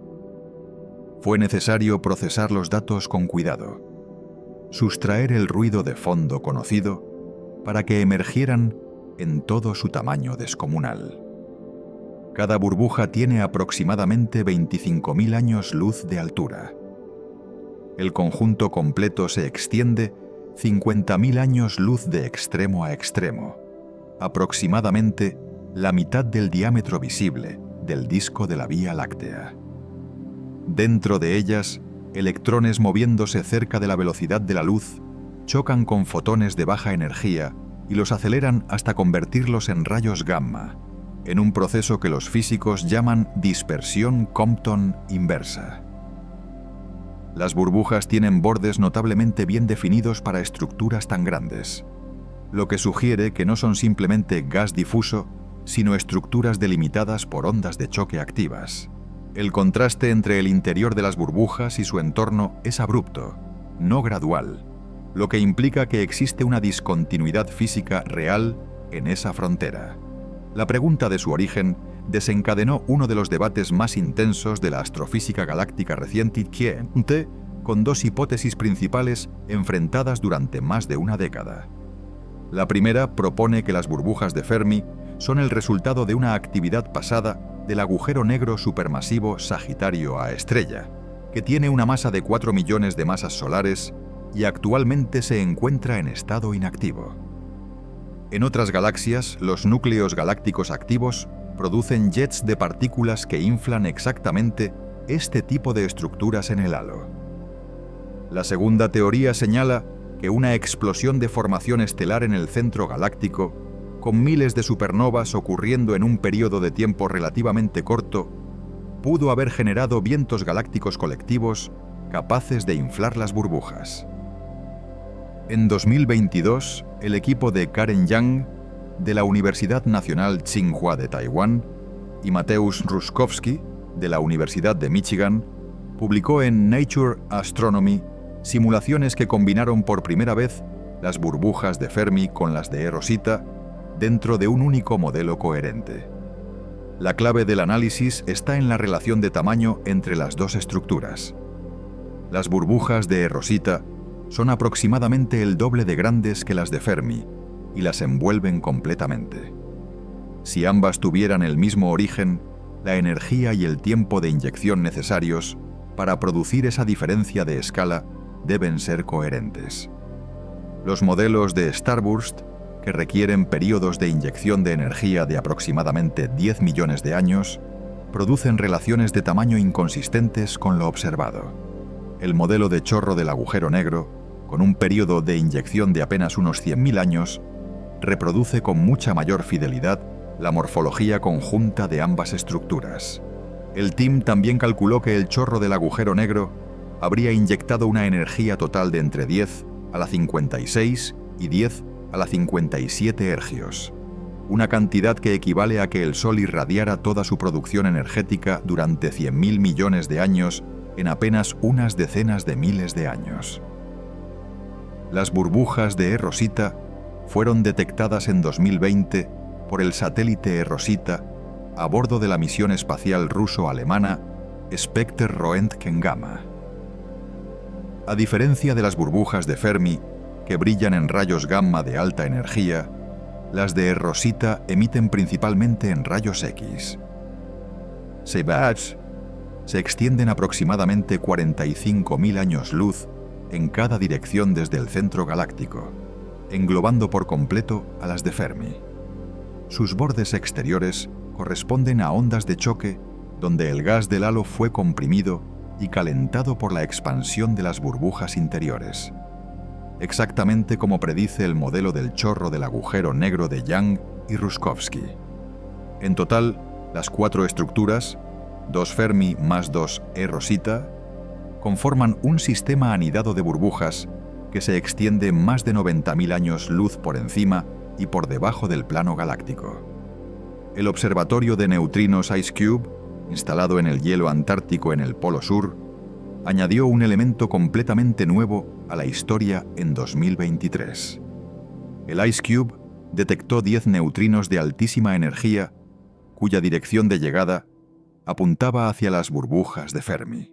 Fue necesario procesar los datos con cuidado, sustraer el ruido de fondo conocido para que emergieran en todo su tamaño descomunal. Cada burbuja tiene aproximadamente 25.000 años luz de altura. El conjunto completo se extiende 50.000 años luz de extremo a extremo, aproximadamente la mitad del diámetro visible del disco de la Vía Láctea. Dentro de ellas, electrones moviéndose cerca de la velocidad de la luz chocan con fotones de baja energía y los aceleran hasta convertirlos en rayos gamma, en un proceso que los físicos llaman dispersión Compton inversa. Las burbujas tienen bordes notablemente bien definidos para estructuras tan grandes, lo que sugiere que no son simplemente gas difuso, sino estructuras delimitadas por ondas de choque activas. El contraste entre el interior de las burbujas y su entorno es abrupto, no gradual, lo que implica que existe una discontinuidad física real en esa frontera. La pregunta de su origen desencadenó uno de los debates más intensos de la astrofísica galáctica reciente, con dos hipótesis principales enfrentadas durante más de una década. La primera propone que las burbujas de Fermi son el resultado de una actividad pasada del agujero negro supermasivo Sagitario A estrella, que tiene una masa de 4 millones de masas solares y actualmente se encuentra en estado inactivo. En otras galaxias, los núcleos galácticos activos producen jets de partículas que inflan exactamente este tipo de estructuras en el halo. La segunda teoría señala que una explosión de formación estelar en el centro galáctico, con miles de supernovas ocurriendo en un periodo de tiempo relativamente corto, pudo haber generado vientos galácticos colectivos capaces de inflar las burbujas. En 2022, el equipo de Karen Yang, de la Universidad Nacional Tsinghua de Taiwán, y Mateusz Ruszkowski, de la Universidad de Michigan, publicó en Nature Astronomy simulaciones que combinaron por primera vez las burbujas de Fermi con las de Rosita dentro de un único modelo coherente. La clave del análisis está en la relación de tamaño entre las dos estructuras. Las burbujas de Rosita son aproximadamente el doble de grandes que las de Fermi y las envuelven completamente. Si ambas tuvieran el mismo origen, la energía y el tiempo de inyección necesarios para producir esa diferencia de escala deben ser coherentes. Los modelos de Starburst, que requieren periodos de inyección de energía de aproximadamente 10 millones de años, producen relaciones de tamaño inconsistentes con lo observado. El modelo de chorro del agujero negro, con un periodo de inyección de apenas unos 100.000 años, reproduce con mucha mayor fidelidad la morfología conjunta de ambas estructuras. El team también calculó que el chorro del agujero negro habría inyectado una energía total de entre 10 a la 56 y 10 a la 57 ergios, una cantidad que equivale a que el Sol irradiara toda su producción energética durante 100.000 millones de años en apenas unas decenas de miles de años. Las burbujas de E-Rosita fueron detectadas en 2020 por el satélite E-Rosita a bordo de la misión espacial ruso-alemana Spektr-Röntgen-Gamma. A diferencia de las burbujas de Fermi, que brillan en rayos gamma de alta energía, las de E-Rosita emiten principalmente en rayos X. Se extienden aproximadamente 45.000 años luz en cada dirección desde el centro galáctico, englobando por completo a las de Fermi. Sus bordes exteriores corresponden a ondas de choque donde el gas del halo fue comprimido y calentado por la expansión de las burbujas interiores, exactamente como predice el modelo del chorro del agujero negro de Young y Ruskowski. En total, las 4 estructuras, 2 Fermi más 2 E-Rosita, conforman un sistema anidado de burbujas que se extiende más de 90.000 años luz por encima y por debajo del plano galáctico. El observatorio de neutrinos IceCube, instalado en el hielo antártico en el Polo Sur, añadió un elemento completamente nuevo a la historia en 2023. El IceCube detectó 10 neutrinos de altísima energía cuya dirección de llegada apuntaba hacia las burbujas de Fermi.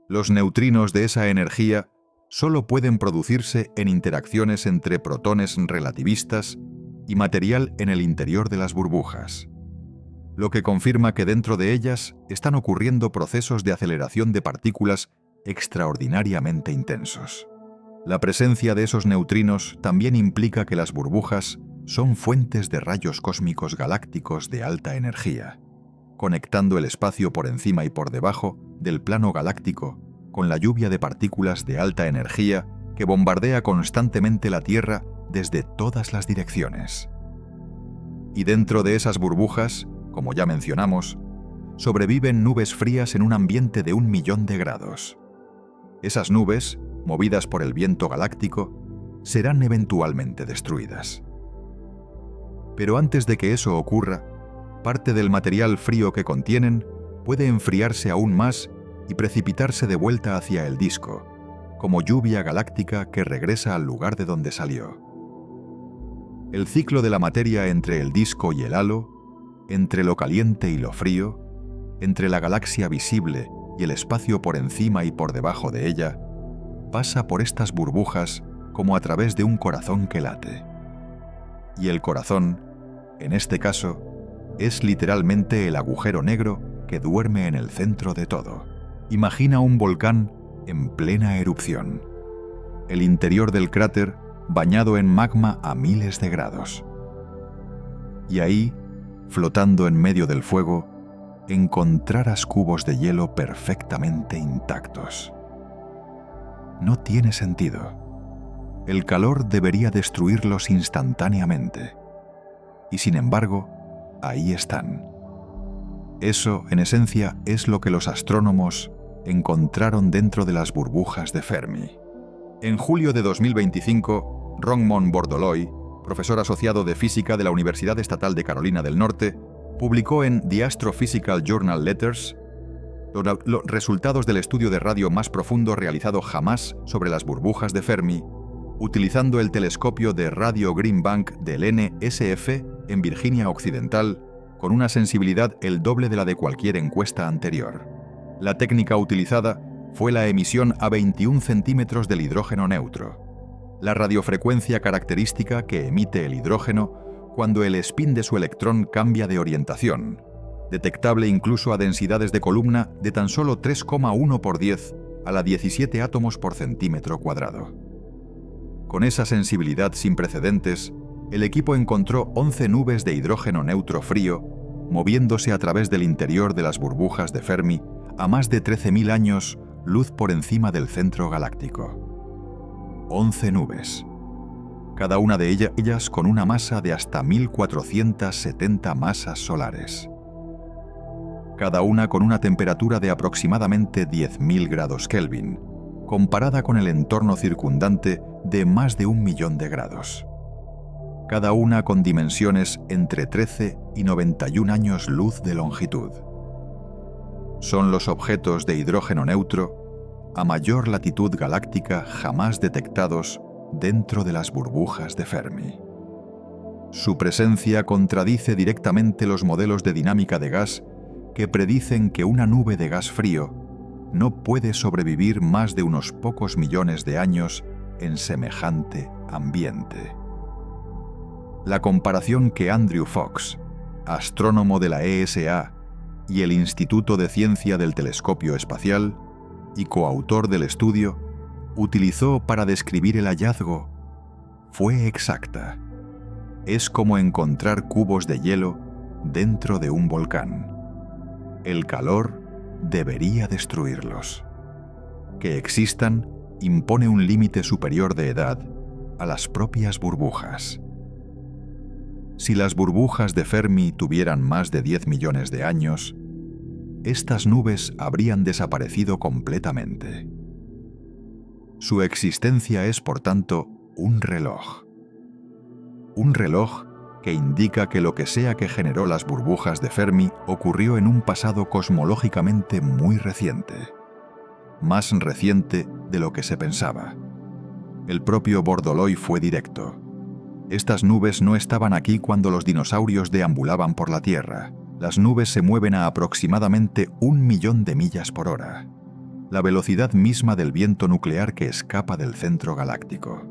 Los neutrinos de esa energía solo pueden producirse en interacciones entre protones relativistas y material en el interior de las burbujas, lo que confirma que dentro de ellas están ocurriendo procesos de aceleración de partículas extraordinariamente intensos. La presencia de esos neutrinos también implica que las burbujas son fuentes de rayos cósmicos galácticos de alta energía, conectando el espacio por encima y por debajo del plano galáctico con la lluvia de partículas de alta energía que bombardea constantemente la Tierra desde todas las direcciones. Y dentro de esas burbujas, como ya mencionamos, sobreviven nubes frías en un ambiente de 1.000.000 de grados. Esas nubes, movidas por el viento galáctico, serán eventualmente destruidas. Pero antes de que eso ocurra, parte del material frío que contienen puede enfriarse aún más y precipitarse de vuelta hacia el disco, como lluvia galáctica que regresa al lugar de donde salió. El ciclo de la materia entre el disco y el halo, entre lo caliente y lo frío, entre la galaxia visible y el espacio por encima y por debajo de ella, pasa por estas burbujas como a través de un corazón que late. Y el corazón, en este caso, es literalmente el agujero negro que duerme en el centro de todo. Imagina un volcán en plena erupción. El interior del cráter bañado en magma a miles de grados. Y ahí, flotando en medio del fuego, encontrarás cubos de hielo perfectamente intactos. No tiene sentido. El calor debería destruirlos instantáneamente. Y sin embargo, ahí están. Eso, en esencia, es lo que los astrónomos encontraron dentro de las burbujas de Fermi. En julio de 2025, Ron Bordoloi, profesor asociado de física de la Universidad Estatal de Carolina del Norte, publicó en The Astrophysical Journal Letters los resultados del estudio de radio más profundo realizado jamás sobre las burbujas de Fermi, utilizando el telescopio de Radio Green Bank del NSF en Virginia Occidental, con una sensibilidad el doble de la de cualquier encuesta anterior. La técnica utilizada fue la emisión a 21 centímetros del hidrógeno neutro, la radiofrecuencia característica que emite el hidrógeno cuando el spin de su electrón cambia de orientación, detectable incluso a densidades de columna de tan solo 3,1 por 10 a la 17 átomos por centímetro cuadrado. Con esa sensibilidad sin precedentes, el equipo encontró 11 nubes de hidrógeno neutro frío moviéndose a través del interior de las burbujas de Fermi a más de 13.000 años luz por encima del centro galáctico. 11 nubes, cada una de ellas con una masa de hasta 1.470 masas solares. Cada una con una temperatura de aproximadamente 10.000 grados Kelvin, comparada con el entorno circundante de más de 1.000.000 de grados. cada una con dimensiones entre 13 y 91 años luz de longitud. Son los objetos de hidrógeno neutro a mayor latitud galáctica jamás detectados dentro de las burbujas de Fermi. Su presencia contradice directamente los modelos de dinámica de gas que predicen que una nube de gas frío no puede sobrevivir más de unos pocos millones de años en semejante ambiente. La comparación que Andrew Fox, astrónomo de la ESA y el Instituto de Ciencia del Telescopio Espacial y coautor del estudio, utilizó para describir el hallazgo fue exacta. Es como encontrar cubos de hielo dentro de un volcán. El calor debería destruirlos. Que existan impone un límite superior de edad a las propias burbujas. Si las burbujas de Fermi tuvieran más de 10 millones de años, estas nubes habrían desaparecido completamente. Su existencia es, por tanto, un reloj. Un reloj que indica que lo que sea que generó las burbujas de Fermi ocurrió en un pasado cosmológicamente muy reciente. Más reciente de lo que se pensaba. El propio Bordoloi fue directo. Estas nubes no estaban aquí cuando los dinosaurios deambulaban por la Tierra. Las nubes se mueven a aproximadamente 1 millón de millas por hora, la velocidad misma del viento nuclear que escapa del centro galáctico.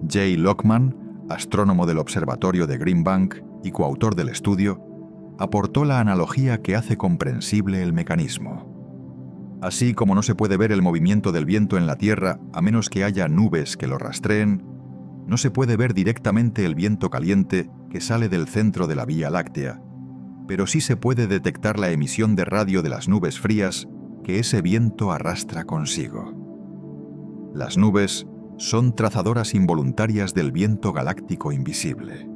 Jay Lockman, astrónomo del Observatorio de Green Bank y coautor del estudio, aportó la analogía que hace comprensible el mecanismo. Así como no se puede ver el movimiento del viento en la Tierra a menos que haya nubes que lo rastreen, no se puede ver directamente el viento caliente que sale del centro de la Vía Láctea, pero sí se puede detectar la emisión de radio de las nubes frías que ese viento arrastra consigo. Las nubes son trazadoras involuntarias del viento galáctico invisible.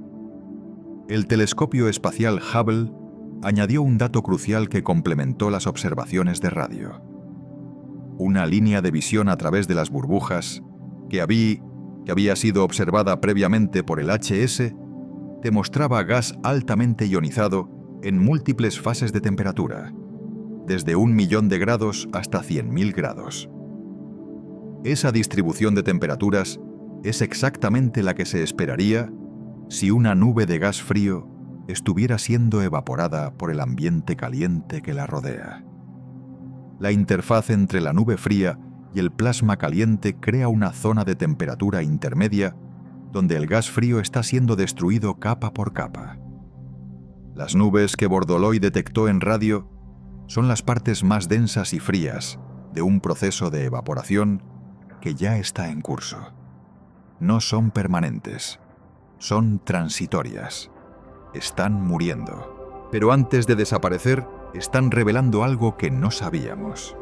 El telescopio espacial Hubble añadió un dato crucial que complementó las observaciones de radio. Una línea de visión a través de las burbujas, que había sido observada previamente por el HS, demostraba gas altamente ionizado en múltiples fases de temperatura, desde 1 millón de grados hasta 100.000 grados. Esa distribución de temperaturas es exactamente la que se esperaría si una nube de gas frío estuviera siendo evaporada por el ambiente caliente que la rodea. La interfaz entre la nube fría y el plasma caliente crea una zona de temperatura intermedia donde el gas frío está siendo destruido capa por capa. Las nubes que Bordoloi detectó en radio son las partes más densas y frías de un proceso de evaporación que ya está en curso. No son permanentes, son transitorias. Están muriendo. Pero antes de desaparecer, están revelando algo que no sabíamos.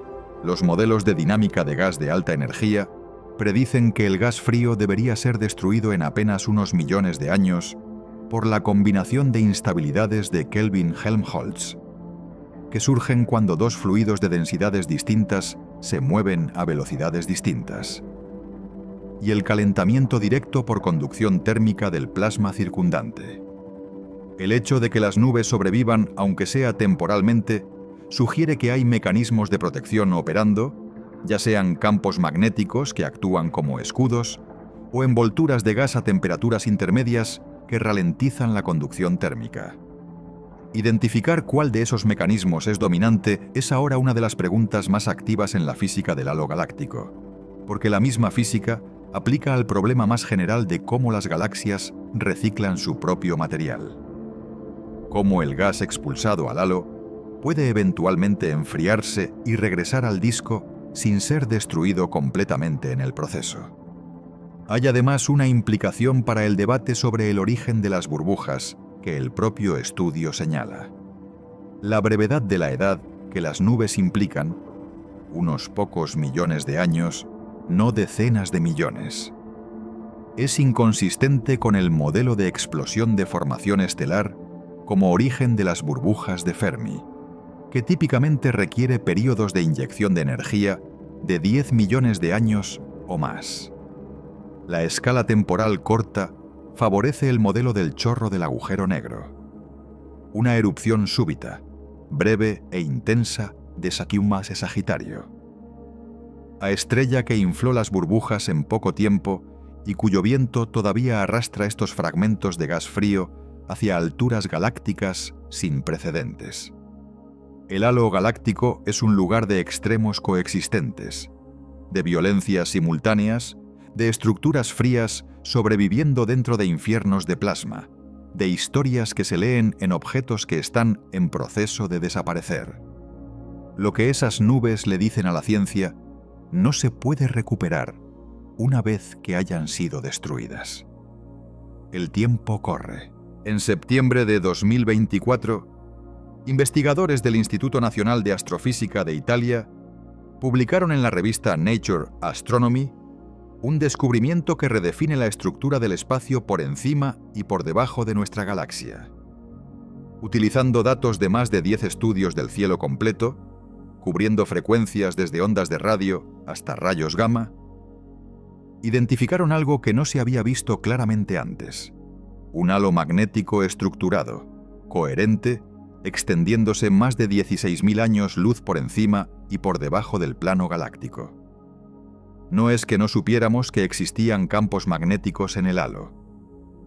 Los modelos de dinámica de gas de alta energía predicen que el gas frío debería ser destruido en apenas unos millones de años por la combinación de instabilidades de Kelvin-Helmholtz, que surgen cuando dos fluidos de densidades distintas se mueven a velocidades distintas, y el calentamiento directo por conducción térmica del plasma circundante. El hecho de que las nubes sobrevivan, aunque sea temporalmente, sugiere que hay mecanismos de protección operando, ya sean campos magnéticos que actúan como escudos, o envolturas de gas a temperaturas intermedias que ralentizan la conducción térmica. Identificar cuál de esos mecanismos es dominante es ahora una de las preguntas más activas en la física del halo galáctico, porque la misma física aplica al problema más general de cómo las galaxias reciclan su propio material. Cómo el gas expulsado al halo puede eventualmente enfriarse y regresar al disco sin ser destruido completamente en el proceso. Hay además una implicación para el debate sobre el origen de las burbujas que el propio estudio señala. La brevedad de la edad que las nubes implican, unos pocos millones de años, no decenas de millones. Es inconsistente con el modelo de explosión de formación estelar como origen de las burbujas de Fermi, que típicamente requiere períodos de inyección de energía de 10 millones de años o más. La escala temporal corta favorece el modelo del chorro del agujero negro. Una erupción súbita, breve e intensa de Sakyumase Sagitario. A estrella que infló las burbujas en poco tiempo y cuyo viento todavía arrastra estos fragmentos de gas frío hacia alturas galácticas sin precedentes. El halo galáctico es un lugar de extremos coexistentes, de violencias simultáneas, de estructuras frías sobreviviendo dentro de infiernos de plasma, de historias que se leen en objetos que están en proceso de desaparecer. Lo que esas nubes le dicen a la ciencia no se puede recuperar una vez que hayan sido destruidas. El tiempo corre. En septiembre de 2024, investigadores del Instituto Nacional de Astrofísica de Italia publicaron en la revista Nature Astronomy un descubrimiento que redefine la estructura del espacio por encima y por debajo de nuestra galaxia. Utilizando datos de más de 10 estudios del cielo completo, cubriendo frecuencias desde ondas de radio hasta rayos gamma, identificaron algo que no se había visto claramente antes: un halo magnético estructurado, coherente, extendiéndose más de 16.000 años luz por encima y por debajo del plano galáctico. No es que no supiéramos que existían campos magnéticos en el halo.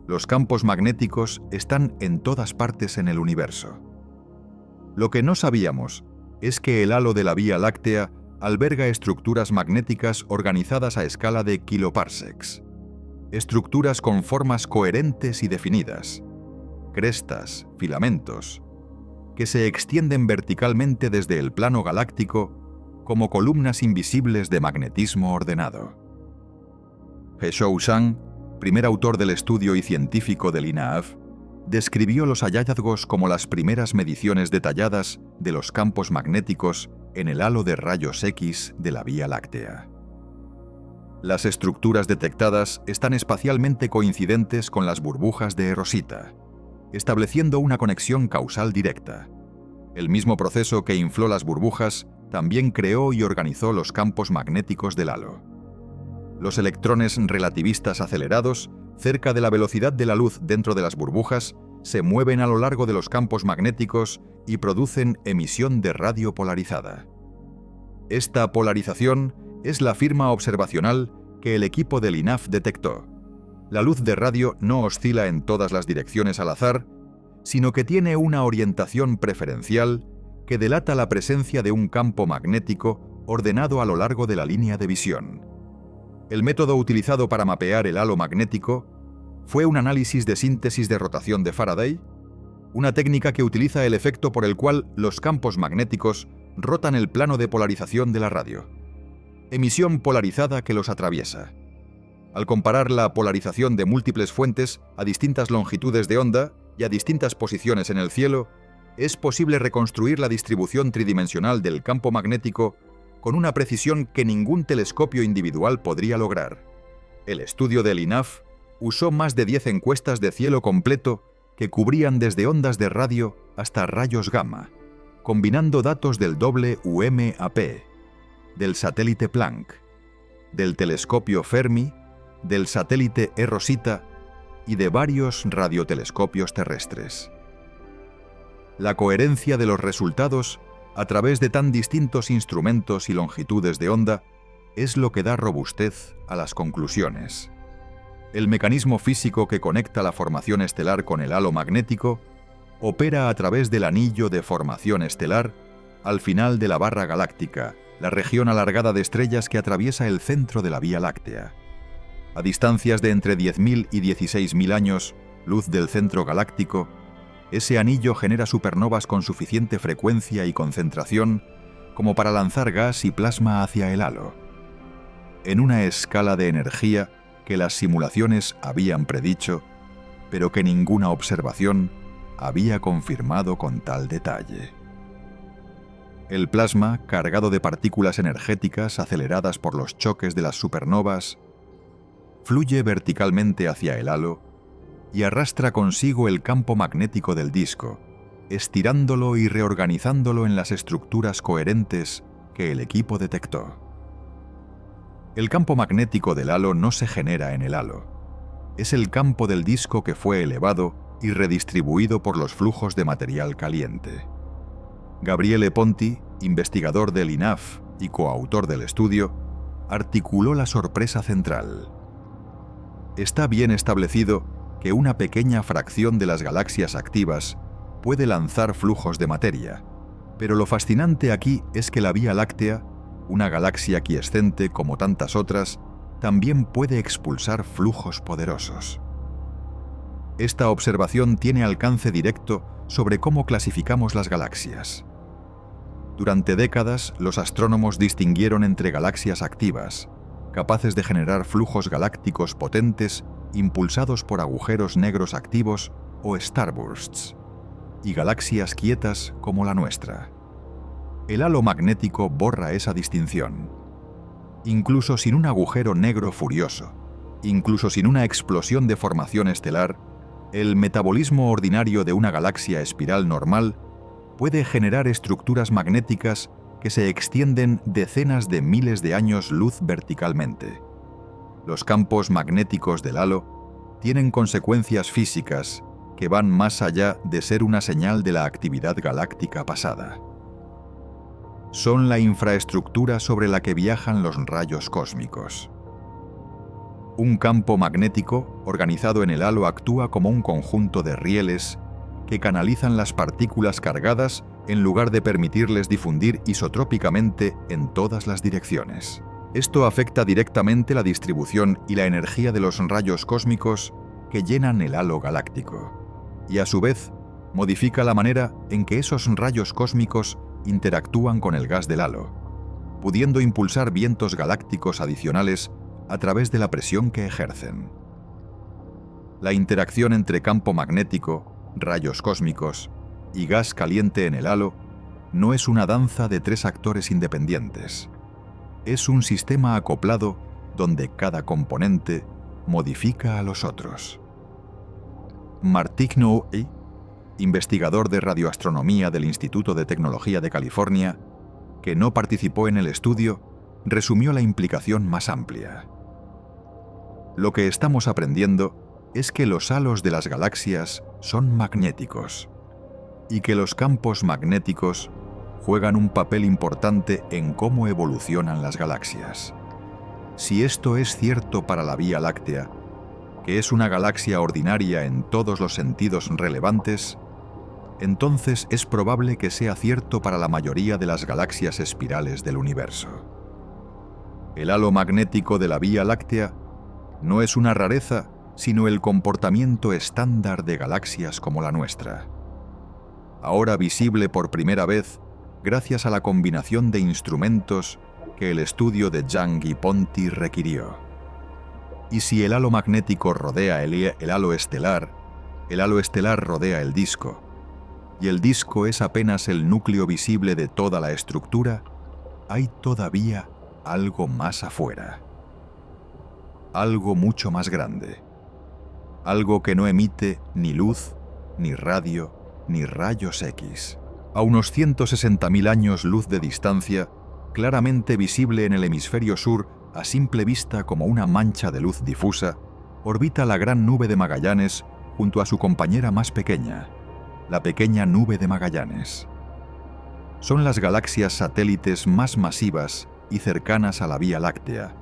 Los campos magnéticos están en todas partes en el universo. Lo que no sabíamos es que el halo de la Vía Láctea alberga estructuras magnéticas organizadas a escala de kiloparsecs. Estructuras con formas coherentes y definidas, crestas, filamentos, que se extienden verticalmente desde el plano galáctico como columnas invisibles de magnetismo ordenado. He-Shou Zhang, primer autor del estudio y científico del INAF, describió los hallazgos como las primeras mediciones detalladas de los campos magnéticos en el halo de rayos X de la Vía Láctea. Las estructuras detectadas están espacialmente coincidentes con las burbujas de Rosita, estableciendo una conexión causal directa. El mismo proceso que infló las burbujas también creó y organizó los campos magnéticos del halo. Los electrones relativistas acelerados, cerca de la velocidad de la luz dentro de las burbujas, se mueven a lo largo de los campos magnéticos y producen emisión de radio polarizada. Esta polarización es la firma observacional que el equipo del INAF detectó. La luz de radio no oscila en todas las direcciones al azar, sino que tiene una orientación preferencial que delata la presencia de un campo magnético ordenado a lo largo de la línea de visión. El método utilizado para mapear el halo magnético fue un análisis de síntesis de rotación de Faraday, una técnica que utiliza el efecto por el cual los campos magnéticos rotan el plano de polarización de la radio. Emisión polarizada que los atraviesa. Al comparar la polarización de múltiples fuentes a distintas longitudes de onda y a distintas posiciones en el cielo, es posible reconstruir la distribución tridimensional del campo magnético con una precisión que ningún telescopio individual podría lograr. El estudio del INAF usó más de 10 encuestas de cielo completo que cubrían desde ondas de radio hasta rayos gamma, combinando datos del WMAP, del satélite Planck, del telescopio Fermi, del satélite E-Rosita y de varios radiotelescopios terrestres. La coherencia de los resultados a través de tan distintos instrumentos y longitudes de onda es lo que da robustez a las conclusiones. El mecanismo físico que conecta la formación estelar con el halo magnético opera a través del anillo de formación estelar al final de la barra galáctica, la región alargada de estrellas que atraviesa el centro de la Vía Láctea. A distancias de entre 10.000 y 16.000 años, luz del centro galáctico, ese anillo genera supernovas con suficiente frecuencia y concentración como para lanzar gas y plasma hacia el halo. En una escala de energía que las simulaciones habían predicho, pero que ninguna observación había confirmado con tal detalle. El plasma, cargado de partículas energéticas aceleradas por los choques de las supernovas, fluye verticalmente hacia el halo y arrastra consigo el campo magnético del disco, estirándolo y reorganizándolo en las estructuras coherentes que el equipo detectó. El campo magnético del halo no se genera en el halo. es el campo del disco que fue elevado y redistribuido por los flujos de material caliente. Gabriele Ponti, investigador del INAF y coautor del estudio, articuló la sorpresa central. Está bien establecido que una pequeña fracción de las galaxias activas puede lanzar flujos de materia, pero lo fascinante aquí es que la Vía Láctea, una galaxia quiescente como tantas otras, también puede expulsar flujos poderosos. Esta observación tiene alcance directo sobre cómo clasificamos las galaxias. Durante décadas, los astrónomos distinguieron entre galaxias activas, capaces de generar flujos galácticos potentes impulsados por agujeros negros activos o starbursts, y galaxias quietas como la nuestra. El halo magnético borra esa distinción. Incluso sin un agujero negro furioso, incluso sin una explosión de formación estelar, el metabolismo ordinario de una galaxia espiral normal puede generar estructuras magnéticas que se extienden decenas de miles de años luz verticalmente. Los campos magnéticos del halo tienen consecuencias físicas que van más allá de ser una señal de la actividad galáctica pasada. Son la infraestructura sobre la que viajan los rayos cósmicos. Un campo magnético organizado en el halo actúa como un conjunto de rieles que canalizan las partículas cargadas en lugar de permitirles difundir isotrópicamente en todas las direcciones. Esto afecta directamente la distribución y la energía de los rayos cósmicos que llenan el halo galáctico, y a su vez modifica la manera en que esos rayos cósmicos interactúan con el gas del halo, pudiendo impulsar vientos galácticos adicionales a través de la presión que ejercen. La interacción entre campo magnético, rayos cósmicos y gas caliente en el halo no es una danza de tres actores independientes. Es un sistema acoplado donde cada componente modifica a los otros. Martijn Nooij, investigador de radioastronomía del Instituto de Tecnología de California, que no participó en el estudio, resumió la implicación más amplia. Lo que estamos aprendiendo es que los halos de las galaxias son magnéticos y que los campos magnéticos juegan un papel importante en cómo evolucionan las galaxias. Si esto es cierto para la Vía Láctea, que es una galaxia ordinaria en todos los sentidos relevantes, entonces es probable que sea cierto para la mayoría de las galaxias espirales del universo. El halo magnético de la Vía Láctea no es una rareza, sino el comportamiento estándar de galaxias como la nuestra. Ahora visible por primera vez gracias a la combinación de instrumentos que el estudio de Young y Ponti requirió. Y si el halo magnético rodea el halo estelar rodea el disco, y el disco es apenas el núcleo visible de toda la estructura, hay todavía algo más afuera. Algo mucho más grande. Algo que no emite ni luz, ni radio, ni rayos X. A unos 160.000 años luz de distancia, claramente visible en el hemisferio sur a simple vista como una mancha de luz difusa, orbita la Gran Nube de Magallanes junto a su compañera más pequeña, la Pequeña Nube de Magallanes. Son las galaxias satélites más masivas y cercanas a la Vía Láctea,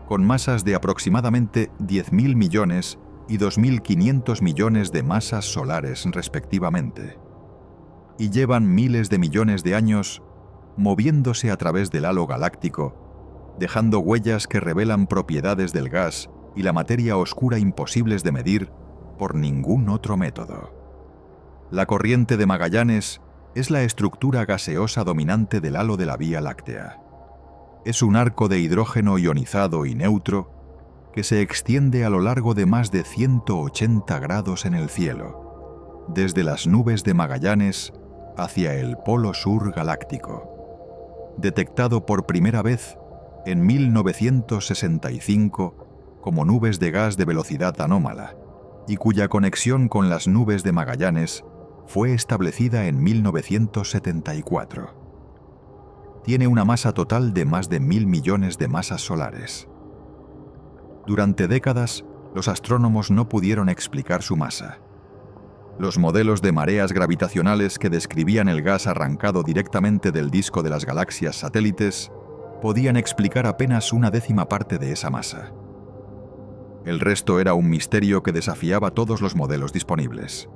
con masas de aproximadamente 10.000 millones y 2.500 millones de masas solares respectivamente, y llevan miles de millones de años moviéndose a través del halo galáctico, dejando huellas que revelan propiedades del gas y la materia oscura imposibles de medir por ningún otro método. La corriente de Magallanes es la estructura gaseosa dominante del halo de la Vía Láctea. Es un arco de hidrógeno ionizado y neutro que se extiende a lo largo de más de 180 grados en el cielo, desde las nubes de Magallanes hacia el Polo Sur galáctico. Detectado por primera vez en 1965 como nubes de gas de velocidad anómala, y cuya conexión con las nubes de Magallanes fue establecida en 1974. Tiene una masa total de más de 1.000 millones de masas solares. Durante décadas, los astrónomos no pudieron explicar su masa. Los modelos de mareas gravitacionales que describían el gas arrancado directamente del disco de las galaxias satélites podían explicar apenas una décima parte de esa masa. El resto era un misterio que desafiaba todos los modelos disponibles.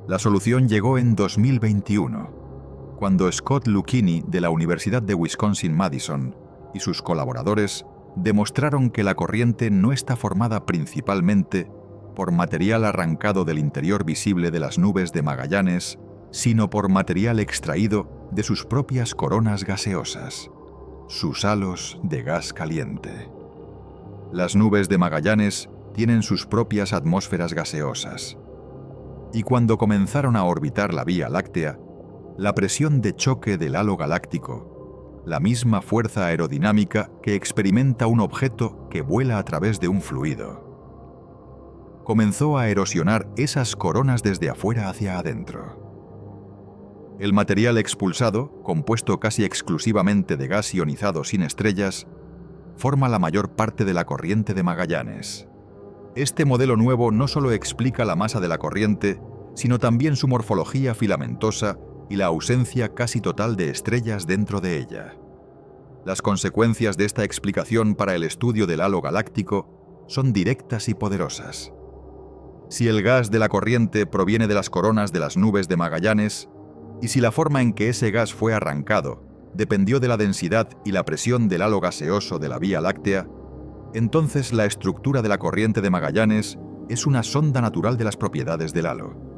La solución llegó en 2021, cuando Scott Lucchini de la Universidad de Wisconsin-Madison y sus colaboradores demostraron que la corriente no está formada principalmente por material arrancado del interior visible de las nubes de Magallanes, sino por material extraído de sus propias coronas gaseosas, sus halos de gas caliente. Las nubes de Magallanes tienen sus propias atmósferas gaseosas. Y cuando comenzaron a orbitar la Vía Láctea, la presión de choque del halo galáctico, la misma fuerza aerodinámica que experimenta un objeto que vuela a través de un fluido, comenzó a erosionar esas coronas desde afuera hacia adentro. El material expulsado, compuesto casi exclusivamente de gas ionizado sin estrellas, forma la mayor parte de la corriente de Magallanes. Este modelo nuevo no solo explica la masa de la corriente, sino también su morfología filamentosa y la ausencia casi total de estrellas dentro de ella. Las consecuencias de esta explicación para el estudio del halo galáctico son directas y poderosas. Si el gas de la corriente proviene de las coronas de las nubes de Magallanes, y si la forma en que ese gas fue arrancado dependió de la densidad y la presión del halo gaseoso de la Vía Láctea, entonces la estructura de la corriente de Magallanes es una sonda natural de las propiedades del halo.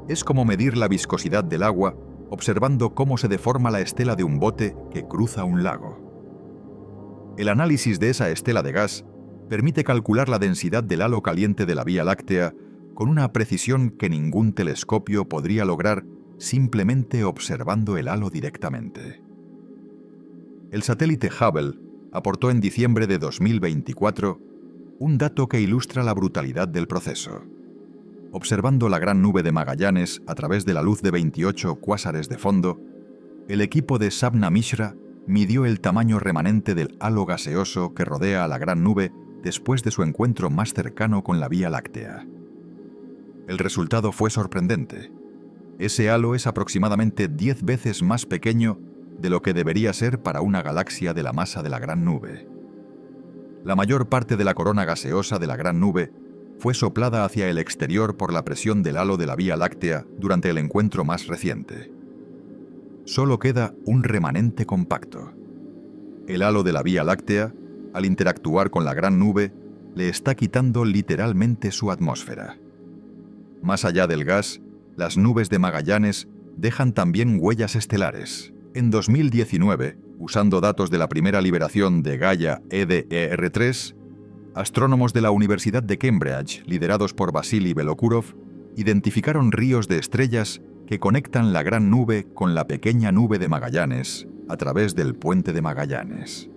Es como medir la viscosidad del agua observando cómo se deforma la estela de un bote que cruza un lago. El análisis de esa estela de gas permite calcular la densidad del halo caliente de la Vía Láctea con una precisión que ningún telescopio podría lograr simplemente observando el halo directamente. El satélite Hubble aportó en diciembre de 2024 un dato que ilustra la brutalidad del proceso. Observando la gran nube de Magallanes a través de la luz de 28 cuásares de fondo, el equipo de Sapna Mishra midió el tamaño remanente del halo gaseoso que rodea a la gran nube después de su encuentro más cercano con la Vía Láctea. El resultado fue sorprendente. Ese halo es aproximadamente 10 veces más pequeño de lo que debería ser para una galaxia de la masa de la gran nube. La mayor parte de la corona gaseosa de la gran nube fue soplada hacia el exterior por la presión del halo de la Vía Láctea durante el encuentro más reciente. Solo queda un remanente compacto. El halo de la Vía Láctea, al interactuar con la gran nube, le está quitando literalmente su atmósfera. Más allá del gas, las nubes de Magallanes dejan también huellas estelares. En 2019, usando datos de la primera liberación de Gaia EDER3, astrónomos de la Universidad de Cambridge, liderados por Vasily Belokurov, identificaron ríos de estrellas que conectan la gran nube con la pequeña nube de Magallanes a través del puente de Magallanes.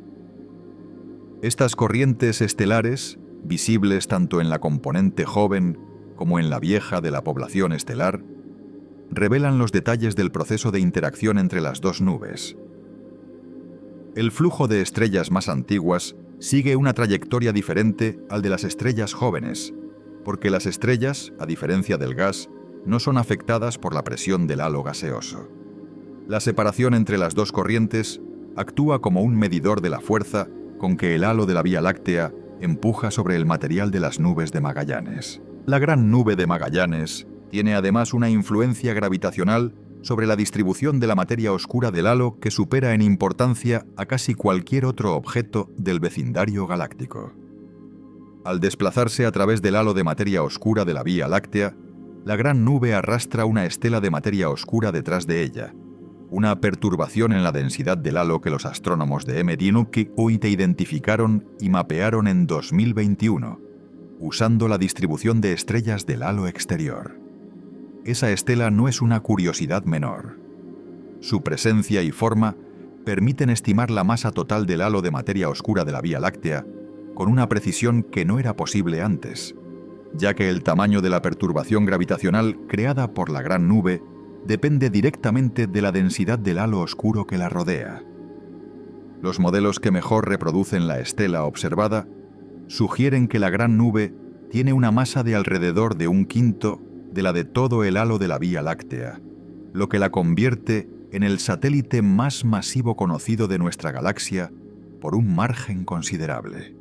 Estas corrientes estelares, visibles tanto en la componente joven como en la vieja de la población estelar, revelan los detalles del proceso de interacción entre las dos nubes. El flujo de estrellas más antiguas sigue una trayectoria diferente al de las estrellas jóvenes, porque las estrellas, a diferencia del gas, no son afectadas por la presión del halo gaseoso. La separación entre las dos corrientes actúa como un medidor de la fuerza con que el halo de la Vía Láctea empuja sobre el material de las nubes de Magallanes. La gran nube de Magallanes tiene además una influencia gravitacional sobre la distribución de la materia oscura del halo que supera en importancia a casi cualquier otro objeto del vecindario galáctico. Al desplazarse a través del halo de materia oscura de la Vía Láctea, la gran nube arrastra una estela de materia oscura detrás de ella, una perturbación en la densidad del halo que los astrónomos de MD UIT identificaron y mapearon en 2021, usando la distribución de estrellas del halo exterior. Esa estela no es una curiosidad menor. Su presencia y forma permiten estimar la masa total del halo de materia oscura de la Vía Láctea con una precisión que no era posible antes, ya que el tamaño de la perturbación gravitacional creada por la gran nube depende directamente de la densidad del halo oscuro que la rodea. Los modelos que mejor reproducen la estela observada sugieren que la Gran Nube tiene una masa de alrededor de 1/5 de la de todo el halo de la Vía Láctea, lo que la convierte en el satélite más masivo conocido de nuestra galaxia por un margen considerable.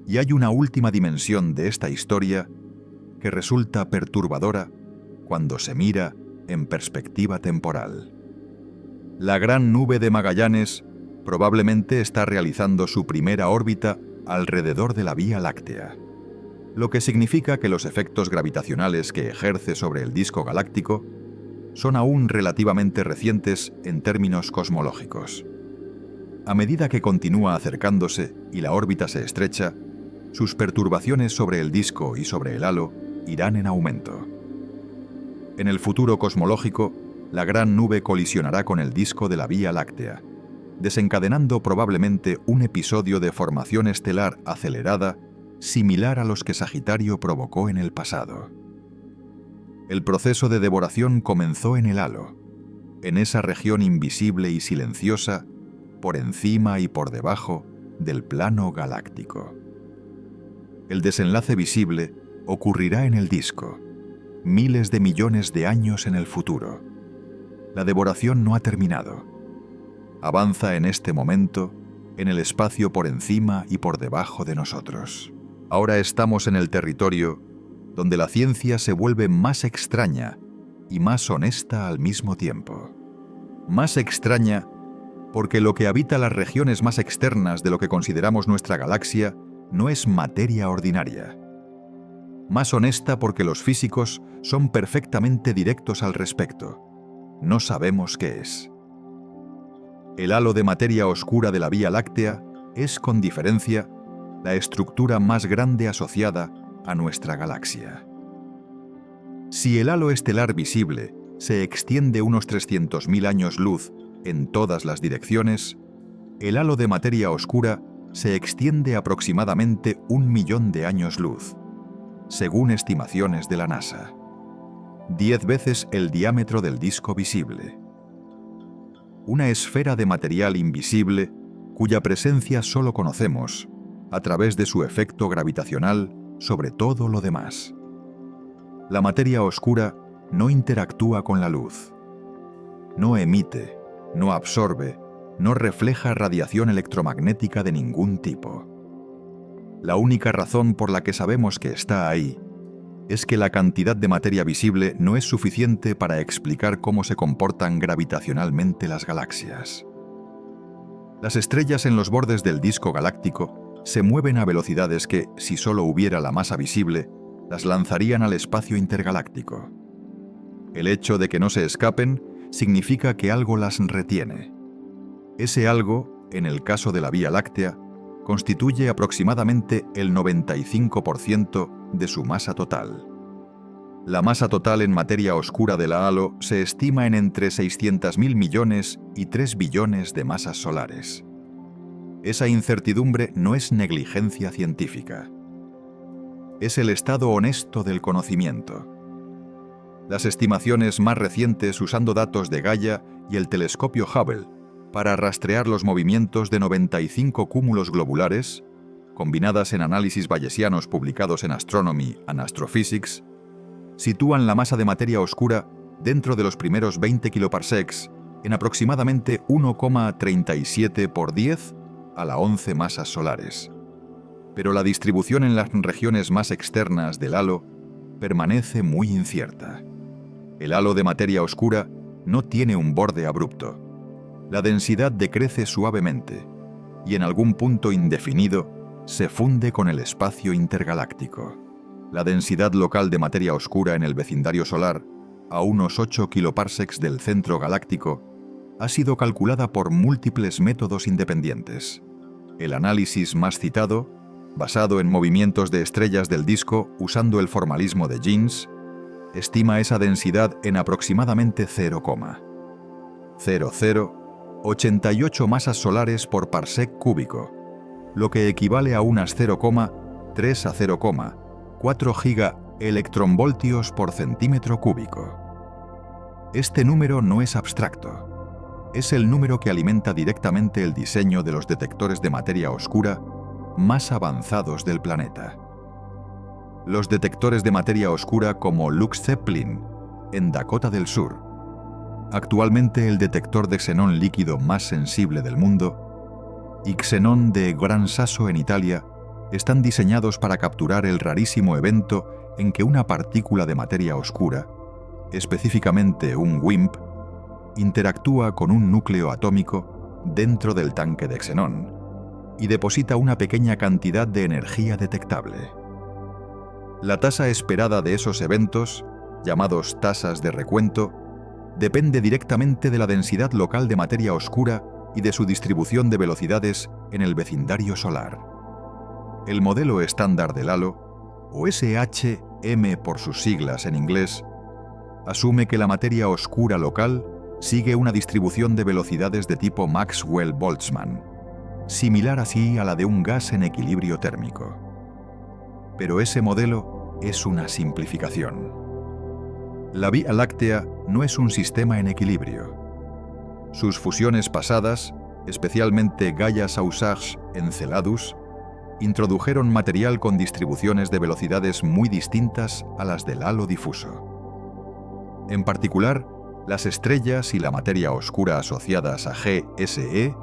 Y hay una última dimensión de esta historia que resulta perturbadora cuando se mira en perspectiva temporal. La Gran Nube de Magallanes probablemente está realizando su primera órbita alrededor de la Vía Láctea, lo que significa que los efectos gravitacionales que ejerce sobre el disco galáctico son aún relativamente recientes en términos cosmológicos. A medida que continúa acercándose y la órbita se estrecha, sus perturbaciones sobre el disco y sobre el halo irán en aumento. En el futuro cosmológico, la Gran Nube colisionará con el disco de la Vía Láctea, desencadenando probablemente un episodio de formación estelar acelerada similar a los que Sagitario provocó en el pasado. El proceso de devoración comenzó en el halo, en esa región invisible y silenciosa, por encima y por debajo del plano galáctico. El desenlace visible ocurrirá en el disco, miles de millones de años en el futuro. La devoración no ha terminado. Avanza en este momento en el espacio por encima y por debajo de nosotros. Ahora estamos en el territorio donde la ciencia se vuelve más extraña y más honesta al mismo tiempo. Más extraña porque lo que habita las regiones más externas de lo que consideramos nuestra galaxia no es materia ordinaria. Más honesta porque los físicos son perfectamente directos al respecto. No sabemos qué es. El halo de materia oscura de la Vía Láctea es, con diferencia, la estructura más grande asociada a nuestra galaxia. Si el halo estelar visible se extiende unos 300.000 años luz en todas las direcciones, el halo de materia oscura se extiende aproximadamente 1.000.000 de años luz, según estimaciones de la NASA. 10 veces el diámetro del disco visible. Una esfera de material invisible cuya presencia solo conocemos a través de su efecto gravitacional sobre todo lo demás. La materia oscura no interactúa con la luz. No emite, no absorbe, no refleja radiación electromagnética de ningún tipo. La única razón por la que sabemos que está ahí es que la cantidad de materia visible no es suficiente para explicar cómo se comportan gravitacionalmente las galaxias. Las estrellas en los bordes del disco galáctico se mueven a velocidades que, si solo hubiera la masa visible, las lanzarían al espacio intergaláctico. El hecho de que no se escapen significa que algo las retiene. Ese algo, en el caso de la Vía Láctea, constituye aproximadamente el 95% de su masa total. La masa total en materia oscura de la halo se estima en entre 600.000 millones y 3 billones de masas solares. Esa incertidumbre no es negligencia científica. Es el estado honesto del conocimiento. Las estimaciones más recientes usando datos de Gaia y el telescopio Hubble para rastrear los movimientos de 95 cúmulos globulares, combinadas en análisis bayesianos publicados en Astronomy and Astrophysics, sitúan la masa de materia oscura dentro de los primeros 20 kiloparsecs en aproximadamente 1,37 por 10 a la 11 masas solares. Pero la distribución en las regiones más externas del halo permanece muy incierta. El halo de materia oscura no tiene un borde abrupto. La densidad decrece suavemente y en algún punto indefinido se funde con el espacio intergaláctico. La densidad local de materia oscura en el vecindario solar, a unos 8 kiloparsecs del centro galáctico, ha sido calculada por múltiples métodos independientes. El análisis más citado, basado en movimientos de estrellas del disco usando el formalismo de Jeans, estima esa densidad en aproximadamente 0,0088 masas solares por parsec cúbico, lo que equivale a unas 0,3 a 0,4 gigaelectronvoltios por centímetro cúbico. Este número no es abstracto. Es el número que alimenta directamente el diseño de los detectores de materia oscura más avanzados del planeta. Los detectores de materia oscura como Lux Zeppelin, en Dakota del Sur, actualmente el detector de xenón líquido más sensible del mundo, y xenón de Gran Sasso en Italia, están diseñados para capturar el rarísimo evento en que una partícula de materia oscura, específicamente un WIMP, interactúa con un núcleo atómico dentro del tanque de xenón y deposita una pequeña cantidad de energía detectable. La tasa esperada de esos eventos, llamados tasas de recuento, depende directamente de la densidad local de materia oscura y de su distribución de velocidades en el vecindario solar. El modelo estándar del halo, o SHM por sus siglas en inglés, asume que la materia oscura local sigue una distribución de velocidades de tipo Maxwell-Boltzmann, similar así a la de un gas en equilibrio térmico. Pero ese modelo es una simplificación. La Vía Láctea no es un sistema en equilibrio. Sus fusiones pasadas, especialmente Gaia-Sausage Enceladus, introdujeron material con distribuciones de velocidades muy distintas a las del halo difuso. En particular, las estrellas y la materia oscura asociadas a GSE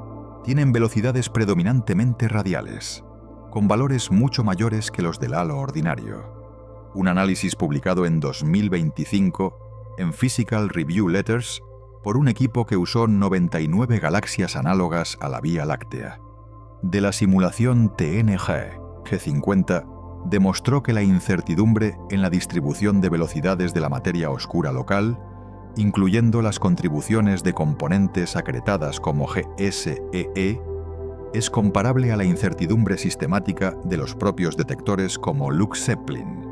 tienen velocidades predominantemente radiales, con valores mucho mayores que los del halo ordinario. Un análisis publicado en 2025 en Physical Review Letters por un equipo que usó 99 galaxias análogas a la Vía Láctea. De la simulación TNG G50 demostró que la incertidumbre en la distribución de velocidades de la materia oscura local, incluyendo las contribuciones de componentes acretadas como GSEE, es comparable a la incertidumbre sistemática de los propios detectores como Lux Zeppelin.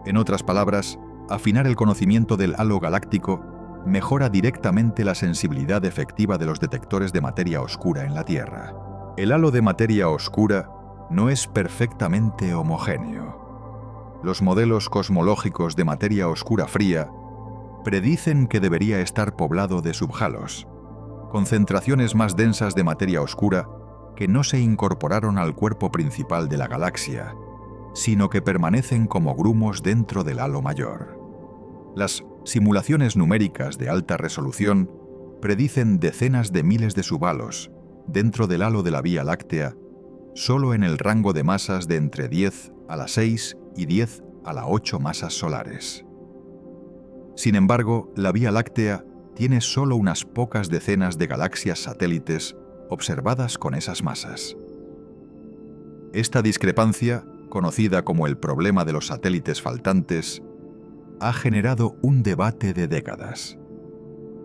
En otras palabras, afinar el conocimiento del halo galáctico mejora directamente la sensibilidad efectiva de los detectores de materia oscura en la Tierra. El halo de materia oscura no es perfectamente homogéneo. Los modelos cosmológicos de materia oscura fría predicen que debería estar poblado de subhalos, concentraciones más densas de materia oscura que no se incorporaron al cuerpo principal de la galaxia, sino que permanecen como grumos dentro del halo mayor. Las simulaciones numéricas de alta resolución predicen decenas de miles de subhalos dentro del halo de la Vía Láctea, solo en el rango de masas de entre 10 a la 6 y 10 a la 8 masas solares. Sin embargo, la Vía Láctea tiene solo unas pocas decenas de galaxias satélites observadas con esas masas. Esta discrepancia, conocida como el problema de los satélites faltantes, ha generado un debate de décadas.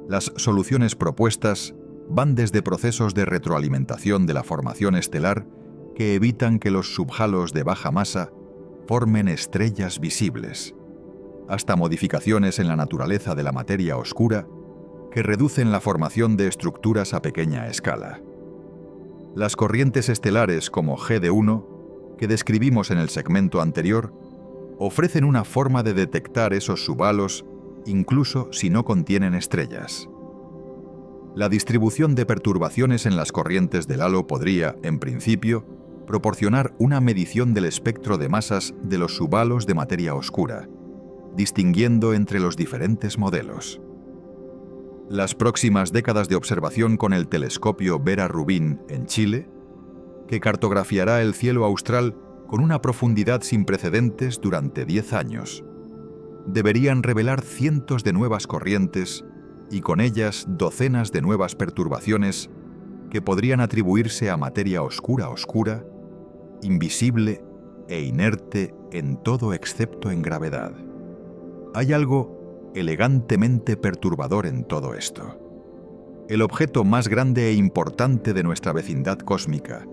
Las soluciones propuestas van desde procesos de retroalimentación de la formación estelar que evitan que los subhalos de baja masa formen estrellas visibles, hasta modificaciones en la naturaleza de la materia oscura que reducen la formación de estructuras a pequeña escala. Las corrientes estelares como GD1, que describimos en el segmento anterior, ofrecen una forma de detectar esos subhalos incluso si no contienen estrellas. La distribución de perturbaciones en las corrientes del halo podría, en principio, proporcionar una medición del espectro de masas de los subhalos de materia oscura, distinguiendo entre los diferentes modelos. Las próximas décadas de observación con el telescopio Vera Rubin en Chile, que cartografiará el cielo austral con una profundidad sin precedentes durante 10 años, deberían revelar cientos de nuevas corrientes y con ellas docenas de nuevas perturbaciones que podrían atribuirse a materia oscura, invisible e inerte en todo excepto en gravedad. Hay algo elegantemente perturbador en todo esto. El objeto más grande e importante de nuestra vecindad cósmica,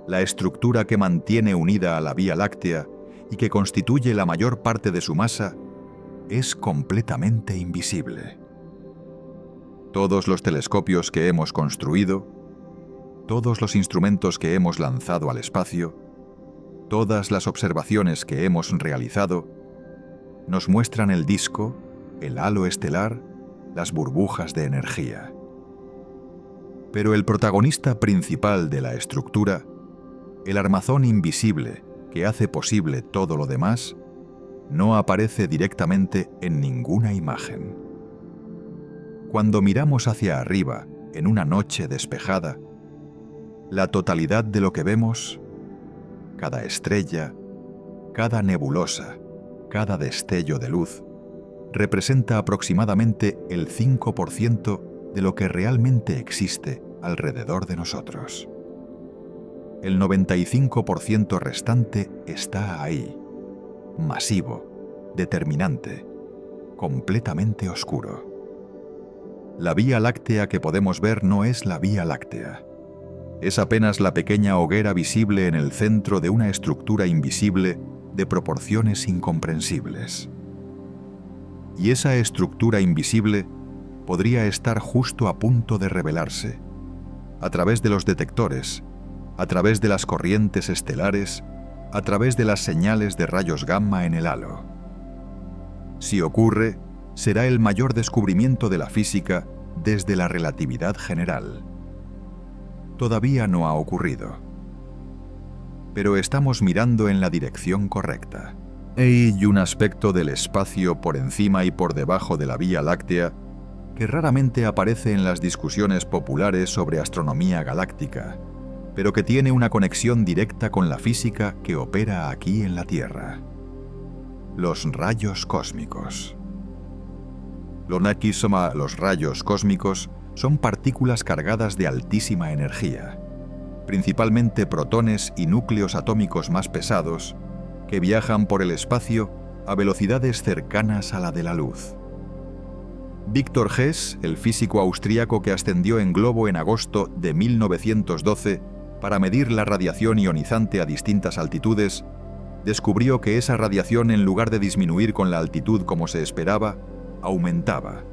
la estructura que mantiene unida a la Vía Láctea y que constituye la mayor parte de su masa, es completamente invisible. Todos los telescopios que hemos construido, todos los instrumentos que hemos lanzado al espacio, todas las observaciones que hemos realizado, nos muestran el disco, el halo estelar, las burbujas de energía. Pero el protagonista principal de la estructura, el armazón invisible que hace posible todo lo demás, no aparece directamente en ninguna imagen. Cuando miramos hacia arriba en una noche despejada, la totalidad de lo que vemos, cada estrella, cada nebulosa, cada destello de luz, representa aproximadamente el 5% de lo que realmente existe alrededor de nosotros. El 95% restante está ahí, masivo, determinante, completamente oscuro. La Vía Láctea que podemos ver no es la Vía Láctea. Es apenas la pequeña hoguera visible en el centro de una estructura invisible de proporciones incomprensibles. Y esa estructura invisible podría estar justo a punto de revelarse, a través de los detectores, a través de las corrientes estelares, a través de las señales de rayos gamma en el halo. Si ocurre, será el mayor descubrimiento de la física desde la relatividad general. Todavía no ha ocurrido. Pero estamos mirando en la dirección correcta. Hay un aspecto del espacio por encima y por debajo de la Vía Láctea que raramente aparece en las discusiones populares sobre astronomía galáctica, pero que tiene una conexión directa con la física que opera aquí en la Tierra. Los rayos cósmicos. Los rayos cósmicos son partículas cargadas de altísima energía, principalmente protones y núcleos atómicos más pesados, que viajan por el espacio a velocidades cercanas a la de la luz. Victor Hess, el físico austríaco que ascendió en globo en agosto de 1912 para medir la radiación ionizante a distintas altitudes, descubrió que esa radiación, en lugar de disminuir con la altitud como se esperaba, aumentaba.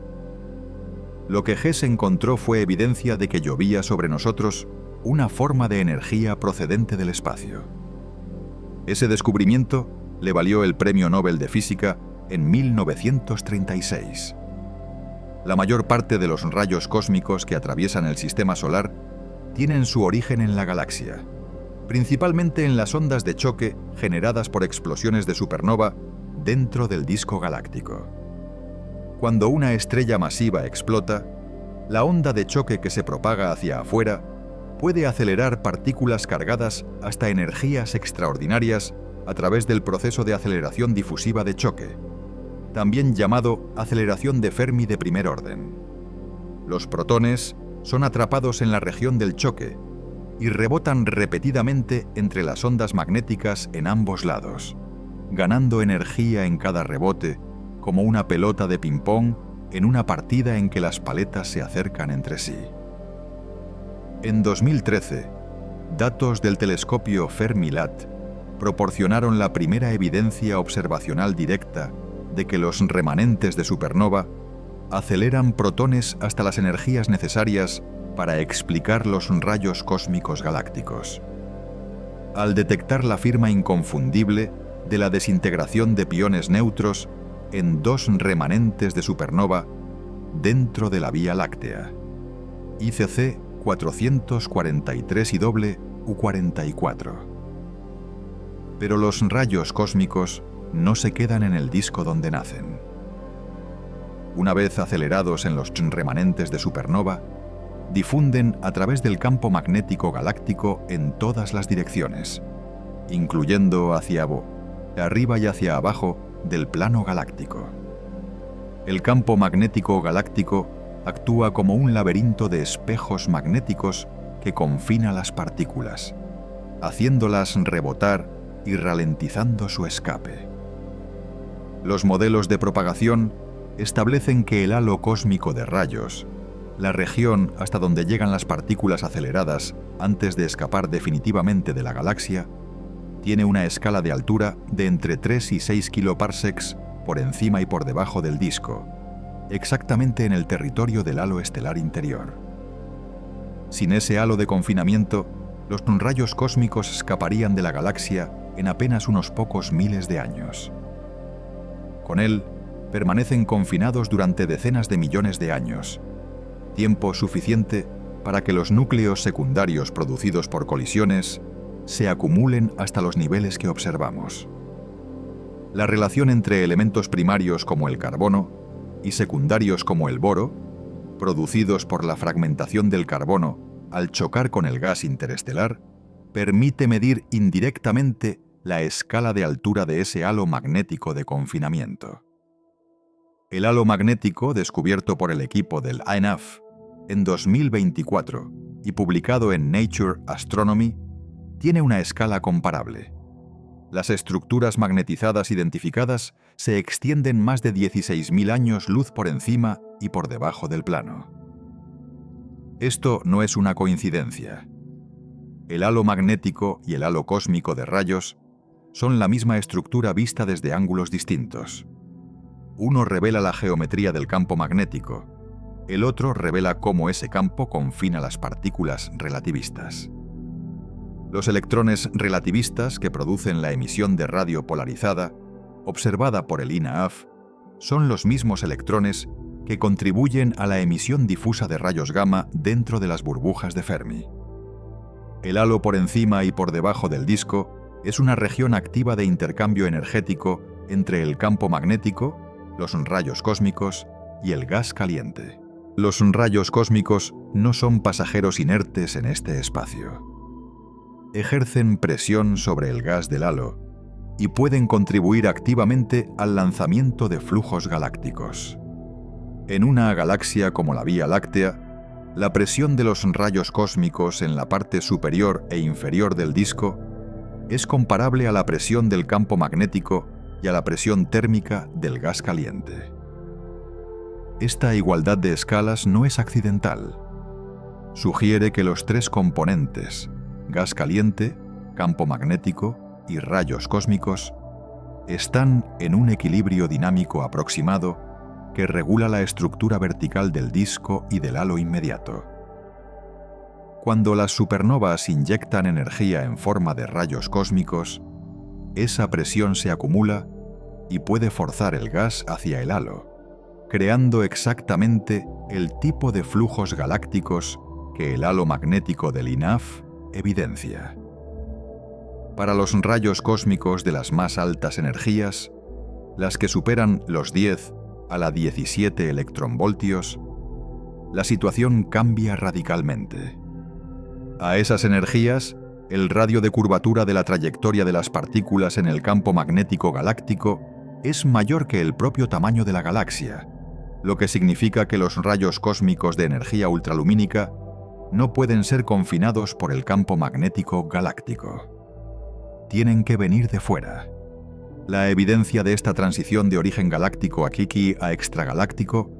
Lo que Hess encontró fue evidencia de que llovía sobre nosotros una forma de energía procedente del espacio. Ese descubrimiento le valió el Premio Nobel de Física en 1936. La mayor parte de los rayos cósmicos que atraviesan el sistema solar tienen su origen en la galaxia, principalmente en las ondas de choque generadas por explosiones de supernova dentro del disco galáctico. Cuando una estrella masiva explota, la onda de choque que se propaga hacia afuera puede acelerar partículas cargadas hasta energías extraordinarias a través del proceso de aceleración difusiva de choque, también llamado aceleración de Fermi de primer orden. Los protones son atrapados en la región del choque y rebotan repetidamente entre las ondas magnéticas en ambos lados, ganando energía en cada rebote, como una pelota de ping-pong en una partida en que las paletas se acercan entre sí. En 2013, datos del telescopio Fermi-LAT proporcionaron la primera evidencia observacional directa de que los remanentes de supernova aceleran protones hasta las energías necesarias para explicar los rayos cósmicos galácticos. Al detectar la firma inconfundible de la desintegración de piones neutros en dos remanentes de supernova dentro de la Vía Láctea, ICC 443 y U44. Pero los rayos cósmicos no se quedan en el disco donde nacen. Una vez acelerados en los remanentes de supernova, difunden a través del campo magnético galáctico en todas las direcciones, incluyendo hacia arriba y hacia abajo del plano galáctico. El campo magnético galáctico actúa como un laberinto de espejos magnéticos que confina las partículas, haciéndolas rebotar y ralentizando su escape. Los modelos de propagación establecen que el halo cósmico de rayos, la región hasta donde llegan las partículas aceleradas antes de escapar definitivamente de la galaxia, tiene una escala de altura de entre 3 y 6 kiloparsecs por encima y por debajo del disco, exactamente en el territorio del halo estelar interior. Sin ese halo de confinamiento, los rayos cósmicos escaparían de la galaxia en apenas unos pocos miles de años. Con él, permanecen confinados durante decenas de millones de años, tiempo suficiente para que los núcleos secundarios producidos por colisiones se acumulen hasta los niveles que observamos. La relación entre elementos primarios como el carbono y secundarios como el boro, producidos por la fragmentación del carbono al chocar con el gas interestelar, permite medir indirectamente la escala de altura de ese halo magnético de confinamiento. El halo magnético, descubierto por el equipo del INAF en 2024 y publicado en Nature Astronomy, tiene una escala comparable. Las estructuras magnetizadas identificadas se extienden más de 16.000 años luz por encima y por debajo del plano. Esto no es una coincidencia. El halo magnético y el halo cósmico de rayos son la misma estructura vista desde ángulos distintos. Uno revela la geometría del campo magnético, el otro revela cómo ese campo confina las partículas relativistas. Los electrones relativistas que producen la emisión de radio polarizada, observada por el INAF, son los mismos electrones que contribuyen a la emisión difusa de rayos gamma dentro de las burbujas de Fermi. El halo por encima y por debajo del disco es una región activa de intercambio energético entre el campo magnético, los rayos cósmicos y el gas caliente. Los rayos cósmicos no son pasajeros inertes en este espacio. Ejercen presión sobre el gas del halo y pueden contribuir activamente al lanzamiento de flujos galácticos. En una galaxia como la Vía Láctea, la presión de los rayos cósmicos en la parte superior e inferior del disco es comparable a la presión del campo magnético y a la presión térmica del gas caliente. Esta igualdad de escalas no es accidental. Sugiere que los tres componentes, gas caliente, campo magnético y rayos cósmicos, están en un equilibrio dinámico aproximado que regula la estructura vertical del disco y del halo inmediato. Cuando las supernovas inyectan energía en forma de rayos cósmicos, esa presión se acumula y puede forzar el gas hacia el halo, creando exactamente el tipo de flujos galácticos que el halo magnético del INAF evidencia. Para los rayos cósmicos de las más altas energías, las que superan los 10 a la 17 electronvoltios, la situación cambia radicalmente. A esas energías, el radio de curvatura de la trayectoria de las partículas en el campo magnético galáctico es mayor que el propio tamaño de la galaxia, lo que significa que los rayos cósmicos de energía ultralumínica no pueden ser confinados por el campo magnético galáctico. Tienen que venir de fuera. La evidencia de esta transición de origen galáctico a Kiki a extragaláctico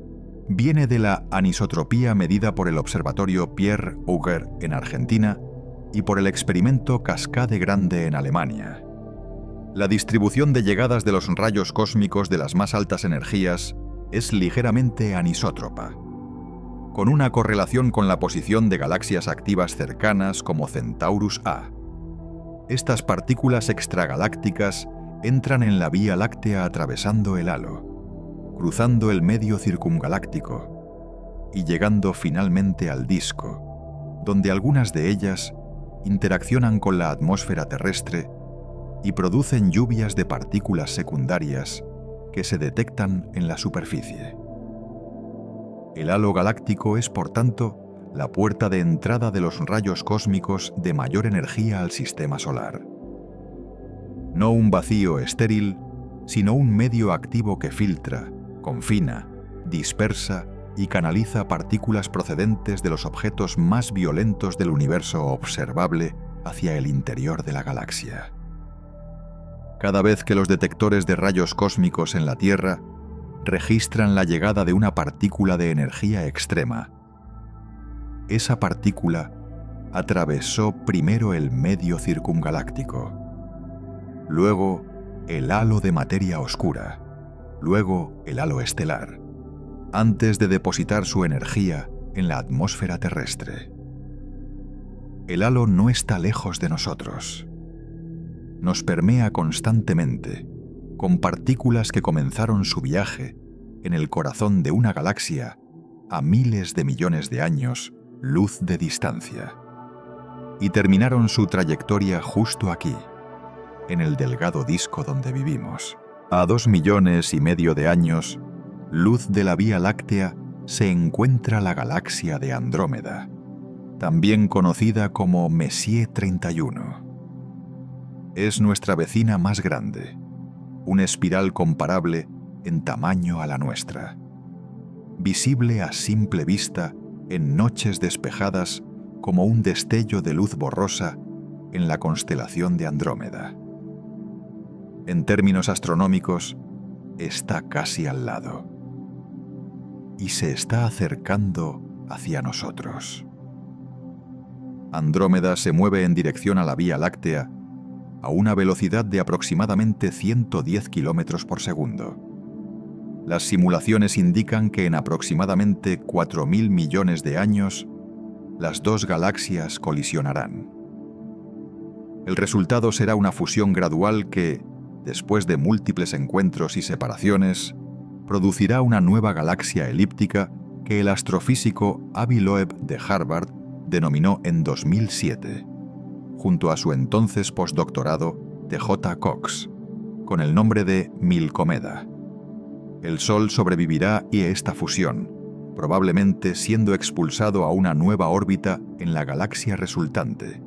viene de la anisotropía medida por el observatorio Pierre Auger en Argentina y por el experimento Cascade Grande en Alemania. La distribución de llegadas de los rayos cósmicos de las más altas energías es ligeramente anisótropa, con una correlación con la posición de galaxias activas cercanas como Centaurus A. Estas partículas extragalácticas entran en la Vía Láctea atravesando el halo, cruzando el medio circungaláctico y llegando finalmente al disco, donde algunas de ellas interaccionan con la atmósfera terrestre y producen lluvias de partículas secundarias que se detectan en la superficie. El halo galáctico es, por tanto, la puerta de entrada de los rayos cósmicos de mayor energía al sistema solar. No un vacío estéril, sino un medio activo que filtra, confina, dispersa y canaliza partículas procedentes de los objetos más violentos del universo observable hacia el interior de la galaxia. Cada vez que los detectores de rayos cósmicos en la Tierra registran la llegada de una partícula de energía extrema, esa partícula atravesó primero el medio circungaláctico, luego el halo de materia oscura, luego el halo estelar, antes de depositar su energía en la atmósfera terrestre. El halo no está lejos de nosotros. Nos permea constantemente, con partículas que comenzaron su viaje en el corazón de una galaxia a miles de millones de años luz de distancia. y terminaron su trayectoria justo aquí, en el delgado disco donde vivimos. A 2,5 millones de años, luz de la Vía Láctea, se encuentra la galaxia de Andrómeda, también conocida como Messier 31. Es nuestra vecina más grande, una espiral comparable en tamaño a la nuestra, visible a simple vista en noches despejadas como un destello de luz borrosa en la constelación de Andrómeda. En términos astronómicos, está casi al lado y se está acercando hacia nosotros. Andrómeda se mueve en dirección a la Vía Láctea a una velocidad de aproximadamente 110 km por segundo. Las simulaciones indican que en aproximadamente 4.000 millones de años, las dos galaxias colisionarán. El resultado será una fusión gradual que, después de múltiples encuentros y separaciones, producirá una nueva galaxia elíptica que el astrofísico Avi Loeb de Harvard denominó en 2007, junto a su entonces postdoctorado T.J. Cox, con el nombre de Milkomeda. El Sol sobrevivirá a esta fusión, probablemente siendo expulsado a una nueva órbita en la galaxia resultante,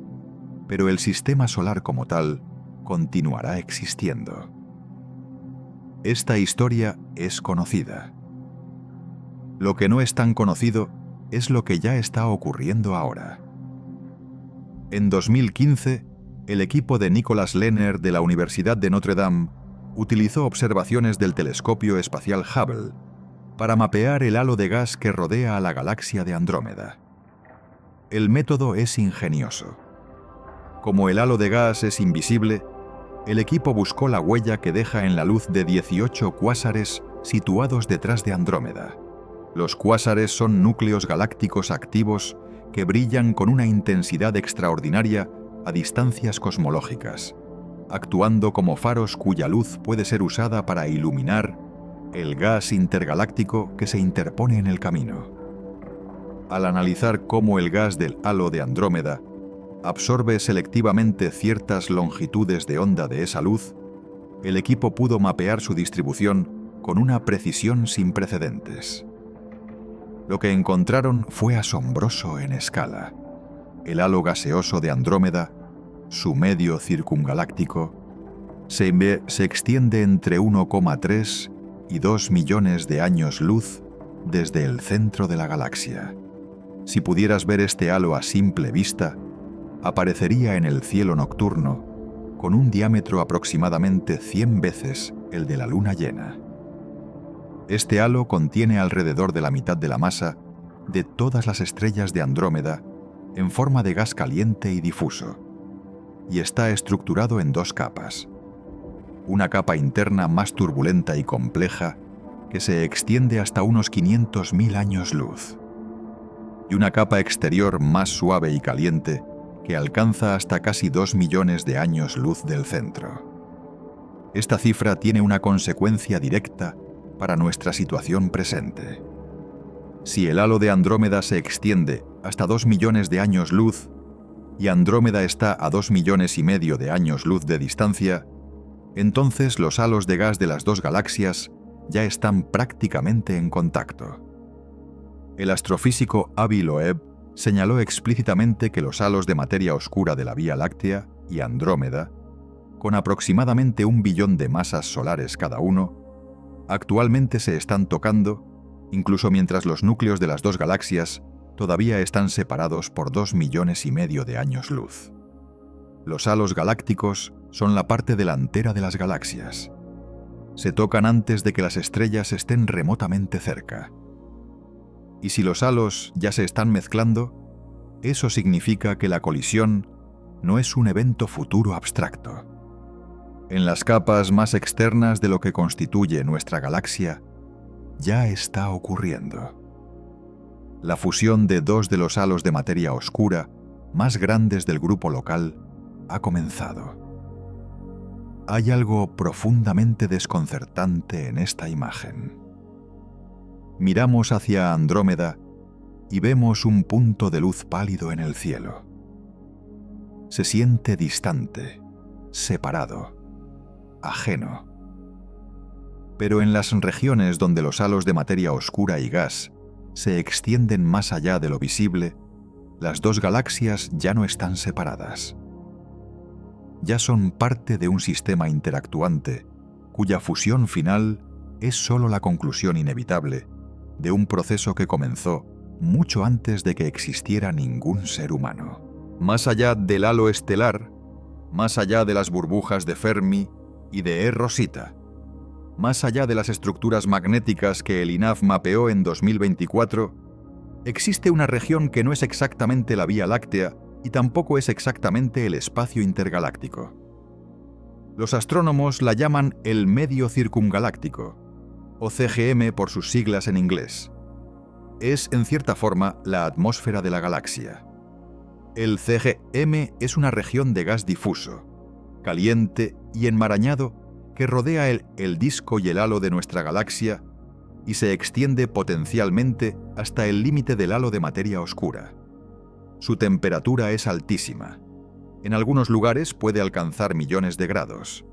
pero el sistema solar como tal continuará existiendo. Esta historia es conocida. Lo que no es tan conocido es lo que ya está ocurriendo ahora. En 2015, el equipo de Nicholas Lehner de la Universidad de Notre Dame utilizó observaciones del telescopio espacial Hubble para mapear el halo de gas que rodea a la galaxia de Andrómeda. El método es ingenioso. Como el halo de gas es invisible, el equipo buscó la huella que deja en la luz de 18 cuásares situados detrás de Andrómeda. Los cuásares son núcleos galácticos activos que brillan con una intensidad extraordinaria a distancias cosmológicas, actuando como faros cuya luz puede ser usada para iluminar el gas intergaláctico que se interpone en el camino. Al analizar cómo el gas del halo de Andrómeda absorbe selectivamente ciertas longitudes de onda de esa luz, el equipo pudo mapear su distribución con una precisión sin precedentes. Lo que encontraron fue asombroso en escala. El halo gaseoso de Andrómeda, su medio circungaláctico, se extiende entre 1,3 y 2 millones de años luz desde el centro de la galaxia. Si pudieras ver este halo a simple vista, aparecería en el cielo nocturno con un diámetro aproximadamente 100 veces el de la luna llena. Este halo contiene alrededor de la mitad de la masa de todas las estrellas de Andrómeda en forma de gas caliente y difuso, y está estructurado en dos capas. Una capa interna más turbulenta y compleja que se extiende hasta unos 500.000 años luz, y una capa exterior más suave y caliente que alcanza hasta casi 2 millones de años luz del centro. Esta cifra tiene una consecuencia directa para nuestra situación presente. Si el halo de Andrómeda se extiende hasta 2 millones de años luz y Andrómeda está a 2,5 millones de años luz de distancia, entonces los halos de gas de las dos galaxias ya están prácticamente en contacto. El astrofísico Avi Loeb señaló explícitamente que los halos de materia oscura de la Vía Láctea y Andrómeda, con aproximadamente 1 billón de masas solares cada uno, actualmente se están tocando, incluso mientras los núcleos de las dos galaxias todavía están separados por 2,5 millones de años luz. Los halos galácticos son la parte delantera de las galaxias. Se tocan antes de que las estrellas estén remotamente cerca. Y si los halos ya se están mezclando, eso significa que la colisión no es un evento futuro abstracto. En las capas más externas de lo que constituye nuestra galaxia, ya está ocurriendo. La fusión de dos de los halos de materia oscura más grandes del grupo local ha comenzado. Hay algo profundamente desconcertante en esta imagen. Miramos hacia Andrómeda y vemos un punto de luz pálido en el cielo. se siente distante, separado, ajeno. Pero en las regiones donde los halos de materia oscura y gas se extienden más allá de lo visible, las dos galaxias ya no están separadas. Ya son parte de un sistema interactuante, cuya fusión final es solo la conclusión inevitable de un proceso que comenzó mucho antes de que existiera ningún ser humano. Más allá del halo estelar, más allá de las burbujas de Fermi y de E Rosita, más allá de las estructuras magnéticas que el INAF mapeó en 2024, existe una región que no es exactamente la Vía Láctea y tampoco es exactamente el espacio intergaláctico. Los astrónomos la llaman el medio circungaláctico, o CGM por sus siglas en inglés. Es, en cierta forma, la atmósfera de la galaxia. El CGM es una región de gas difuso, caliente y enmarañado que rodea el disco y el halo de nuestra galaxia y se extiende potencialmente hasta el límite del halo de materia oscura. Su temperatura es altísima. En algunos lugares puede alcanzar millones de grados,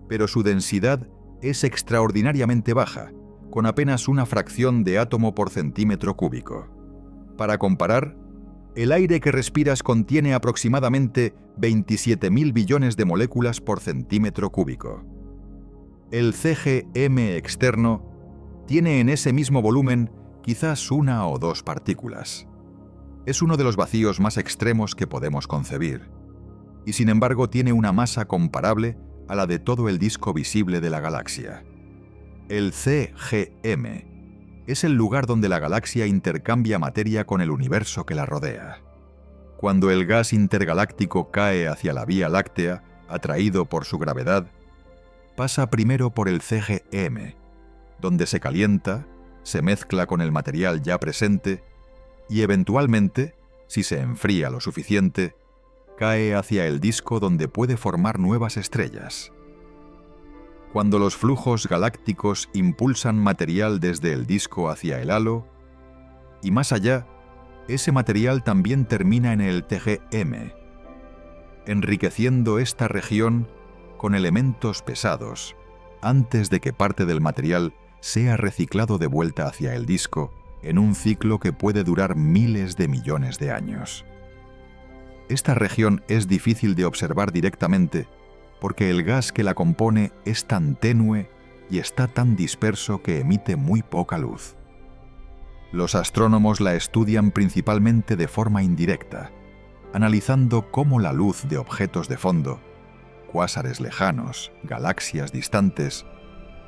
pero su densidad es extraordinariamente baja, con apenas una fracción de átomo por centímetro cúbico. Para comparar, el aire que respiras contiene aproximadamente 27.000 billones de moléculas por centímetro cúbico. El CGM externo tiene en ese mismo volumen quizás una o dos partículas. Es uno de los vacíos más extremos que podemos concebir, y sin embargo tiene una masa comparable a la de todo el disco visible de la galaxia. El CGM es el lugar donde la galaxia intercambia materia con el universo que la rodea. Cuando el gas intergaláctico cae hacia la Vía Láctea, atraído por su gravedad, pasa primero por el CGM, donde se calienta, se mezcla con el material ya presente y eventualmente, si se enfría lo suficiente, cae hacia el disco donde puede formar nuevas estrellas. Cuando los flujos galácticos impulsan material desde el disco hacia el halo, y más allá, ese material también termina en el TGM, enriqueciendo esta región con elementos pesados, antes de que parte del material sea reciclado de vuelta hacia el disco en un ciclo que puede durar miles de millones de años. Esta región es difícil de observar directamente porque el gas que la compone es tan tenue y está tan disperso que emite muy poca luz. Los astrónomos la estudian principalmente de forma indirecta, analizando cómo la luz de objetos de fondo, cuásares lejanos, galaxias distantes,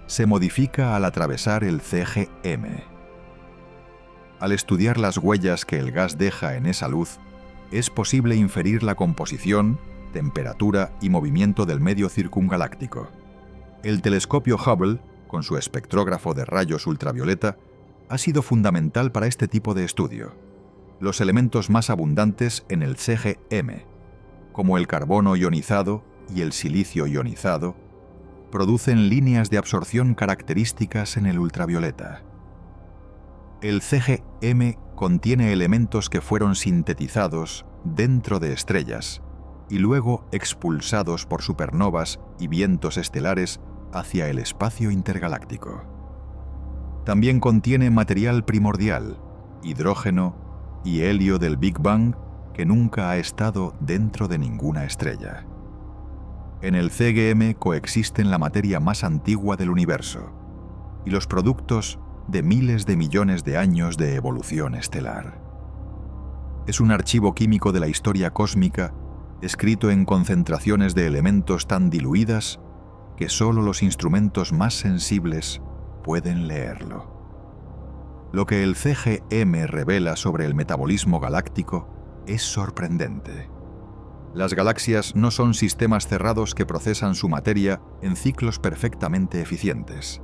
se modifica al atravesar el CGM. Al estudiar las huellas que el gas deja en esa luz, es posible inferir la composición, temperatura y movimiento del medio circungaláctico. El telescopio Hubble, con su espectrógrafo de rayos ultravioleta, ha sido fundamental para este tipo de estudio. Los elementos más abundantes en el CGM, como el carbono ionizado y el silicio ionizado, producen líneas de absorción características en el ultravioleta. El CGM contiene elementos que fueron sintetizados dentro de estrellas y luego expulsados por supernovas y vientos estelares hacia el espacio intergaláctico. También contiene material primordial, hidrógeno y helio del Big Bang que nunca ha estado dentro de ninguna estrella. En el CGM coexisten la materia más antigua del universo y los productos de miles de millones de años de evolución estelar. Es un archivo químico de la historia cósmica escrito en concentraciones de elementos tan diluidas que solo los instrumentos más sensibles pueden leerlo. Lo que el CGM revela sobre el metabolismo galáctico es sorprendente. Las galaxias no son sistemas cerrados que procesan su materia en ciclos perfectamente eficientes.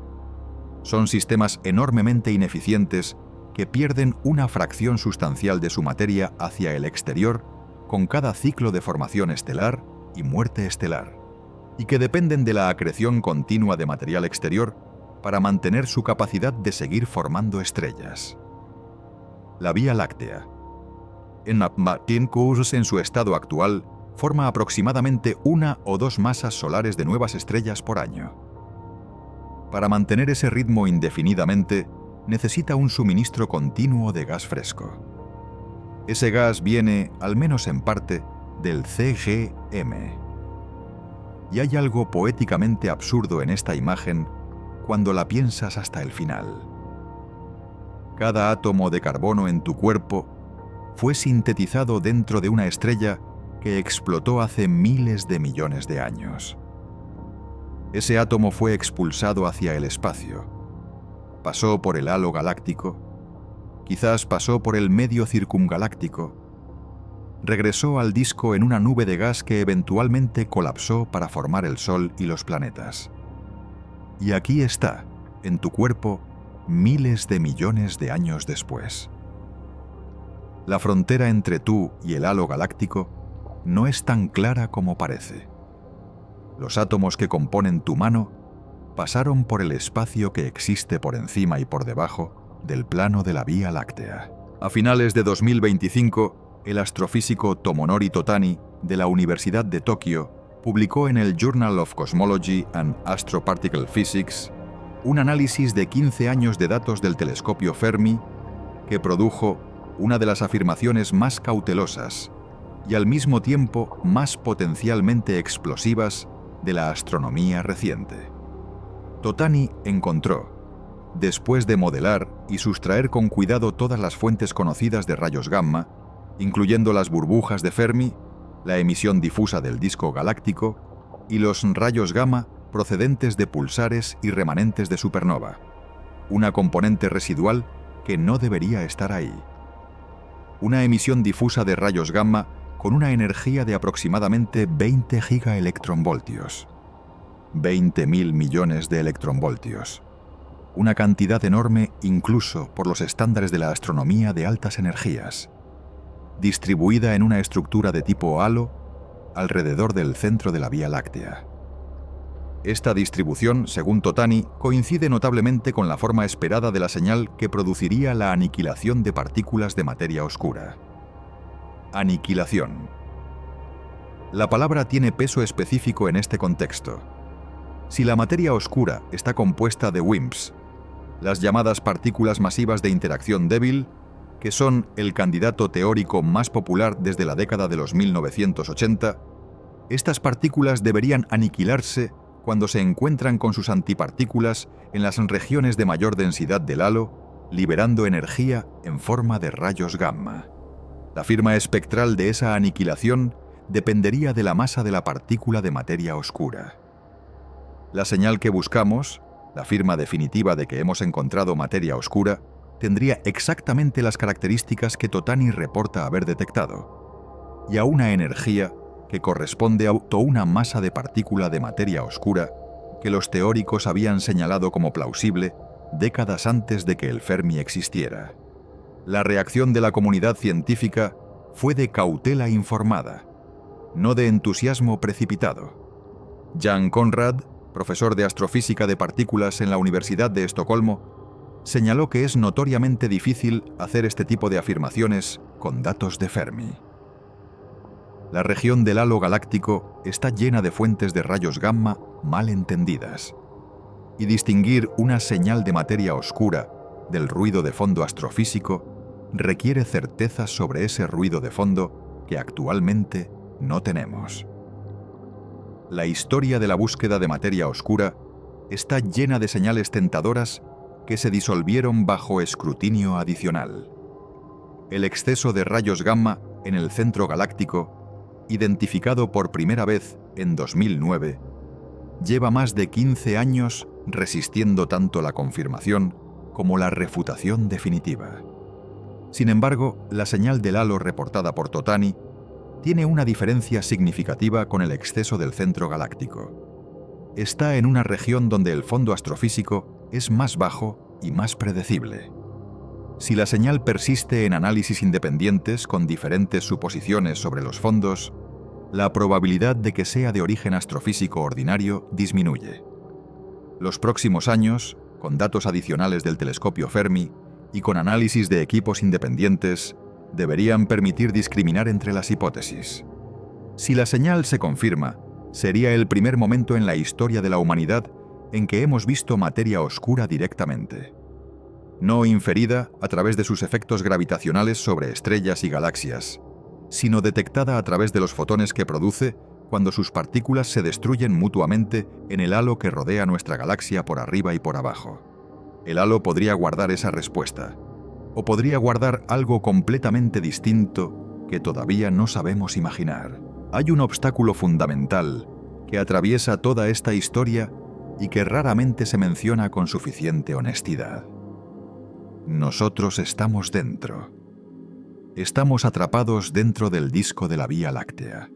Son sistemas enormemente ineficientes que pierden una fracción sustancial de su materia hacia el exterior con cada ciclo de formación estelar y muerte estelar, y que dependen de la acreción continua de material exterior para mantener su capacidad de seguir formando estrellas. La Vía Láctea. En su estado actual, forma aproximadamente 1 o 2 masas solares de nuevas estrellas por año. Para mantener ese ritmo indefinidamente, necesita un suministro continuo de gas fresco. Ese gas viene, al menos en parte, del CGM. Y hay algo poéticamente absurdo en esta imagen cuando la piensas hasta el final. Cada átomo de carbono en tu cuerpo fue sintetizado dentro de una estrella que explotó hace miles de millones de años. Ese átomo fue expulsado hacia el espacio. Pasó por el halo galáctico, quizás pasó por el medio circungaláctico, regresó al disco en una nube de gas que eventualmente colapsó para formar el Sol y los planetas. Y aquí está, en tu cuerpo, miles de millones de años después. La frontera entre tú y el halo galáctico no es tan clara como parece. Los átomos que componen tu mano pasaron por el espacio que existe por encima y por debajo del plano de la Vía Láctea. A finales de 2025, el astrofísico Tomonori Totani, de la Universidad de Tokio, publicó en el Journal of Cosmology and Astroparticle Physics un análisis de 15 años de datos del telescopio Fermi que produjo una de las afirmaciones más cautelosas y al mismo tiempo más potencialmente explosivas de la astronomía reciente. Totani encontró, después de modelar y sustraer con cuidado todas las fuentes conocidas de rayos gamma, incluyendo las burbujas de Fermi, la emisión difusa del disco galáctico y los rayos gamma procedentes de pulsares y remanentes de supernova, una componente residual que no debería estar ahí. Una emisión difusa de rayos gamma con una energía de aproximadamente 20 gigaelectronvoltios. 20.000 millones de electronvoltios. Una cantidad enorme incluso por los estándares de la astronomía de altas energías. Distribuida en una estructura de tipo halo alrededor del centro de la Vía Láctea. Esta distribución, según Totani, coincide notablemente con la forma esperada de la señal que produciría la aniquilación de partículas de materia oscura. Aniquilación. La palabra tiene peso específico en este contexto. Si la materia oscura está compuesta de WIMPs, las llamadas partículas masivas de interacción débil, que son el candidato teórico más popular desde la década de los 1980, estas partículas deberían aniquilarse cuando se encuentran con sus antipartículas en las regiones de mayor densidad del halo, liberando energía en forma de rayos gamma. La firma espectral de esa aniquilación dependería de la masa de la partícula de materia oscura. La señal que buscamos, la firma definitiva de que hemos encontrado materia oscura, tendría exactamente las características que Totani reporta haber detectado, y a una energía que corresponde a una masa de partícula de materia oscura que los teóricos habían señalado como plausible décadas antes de que el Fermi existiera. La reacción de la comunidad científica fue de cautela informada, no de entusiasmo precipitado. Jan Conrad, profesor de astrofísica de partículas en la Universidad de Estocolmo, señaló que es notoriamente difícil hacer este tipo de afirmaciones con datos de Fermi. La región del halo galáctico está llena de fuentes de rayos gamma mal entendidas, y distinguir una señal de materia oscura del ruido de fondo astrofísico requiere certezas sobre ese ruido de fondo que actualmente no tenemos. La historia de la búsqueda de materia oscura está llena de señales tentadoras que se disolvieron bajo escrutinio adicional. El exceso de rayos gamma en el centro galáctico, identificado por primera vez en 2009, lleva más de 15 años resistiendo tanto la confirmación como la refutación definitiva. Sin embargo, la señal del halo reportada por Totani tiene una diferencia significativa con el exceso del centro galáctico. Está en una región donde el fondo astrofísico es más bajo y más predecible. Si la señal persiste en análisis independientes con diferentes suposiciones sobre los fondos, la probabilidad de que sea de origen astrofísico ordinario disminuye. Los próximos años, con datos adicionales del telescopio Fermi y con análisis de equipos independientes, deberían permitir discriminar entre las hipótesis. Si la señal se confirma, sería el primer momento en la historia de la humanidad en que hemos visto materia oscura directamente. No inferida a través de sus efectos gravitacionales sobre estrellas y galaxias, sino detectada a través de los fotones que produce cuando sus partículas se destruyen mutuamente en el halo que rodea nuestra galaxia por arriba y por abajo. El halo podría guardar esa respuesta, o podría guardar algo completamente distinto que todavía no sabemos imaginar. Hay un obstáculo fundamental que atraviesa toda esta historia y que raramente se menciona con suficiente honestidad. Nosotros estamos dentro. Estamos atrapados dentro del disco de la Vía Láctea.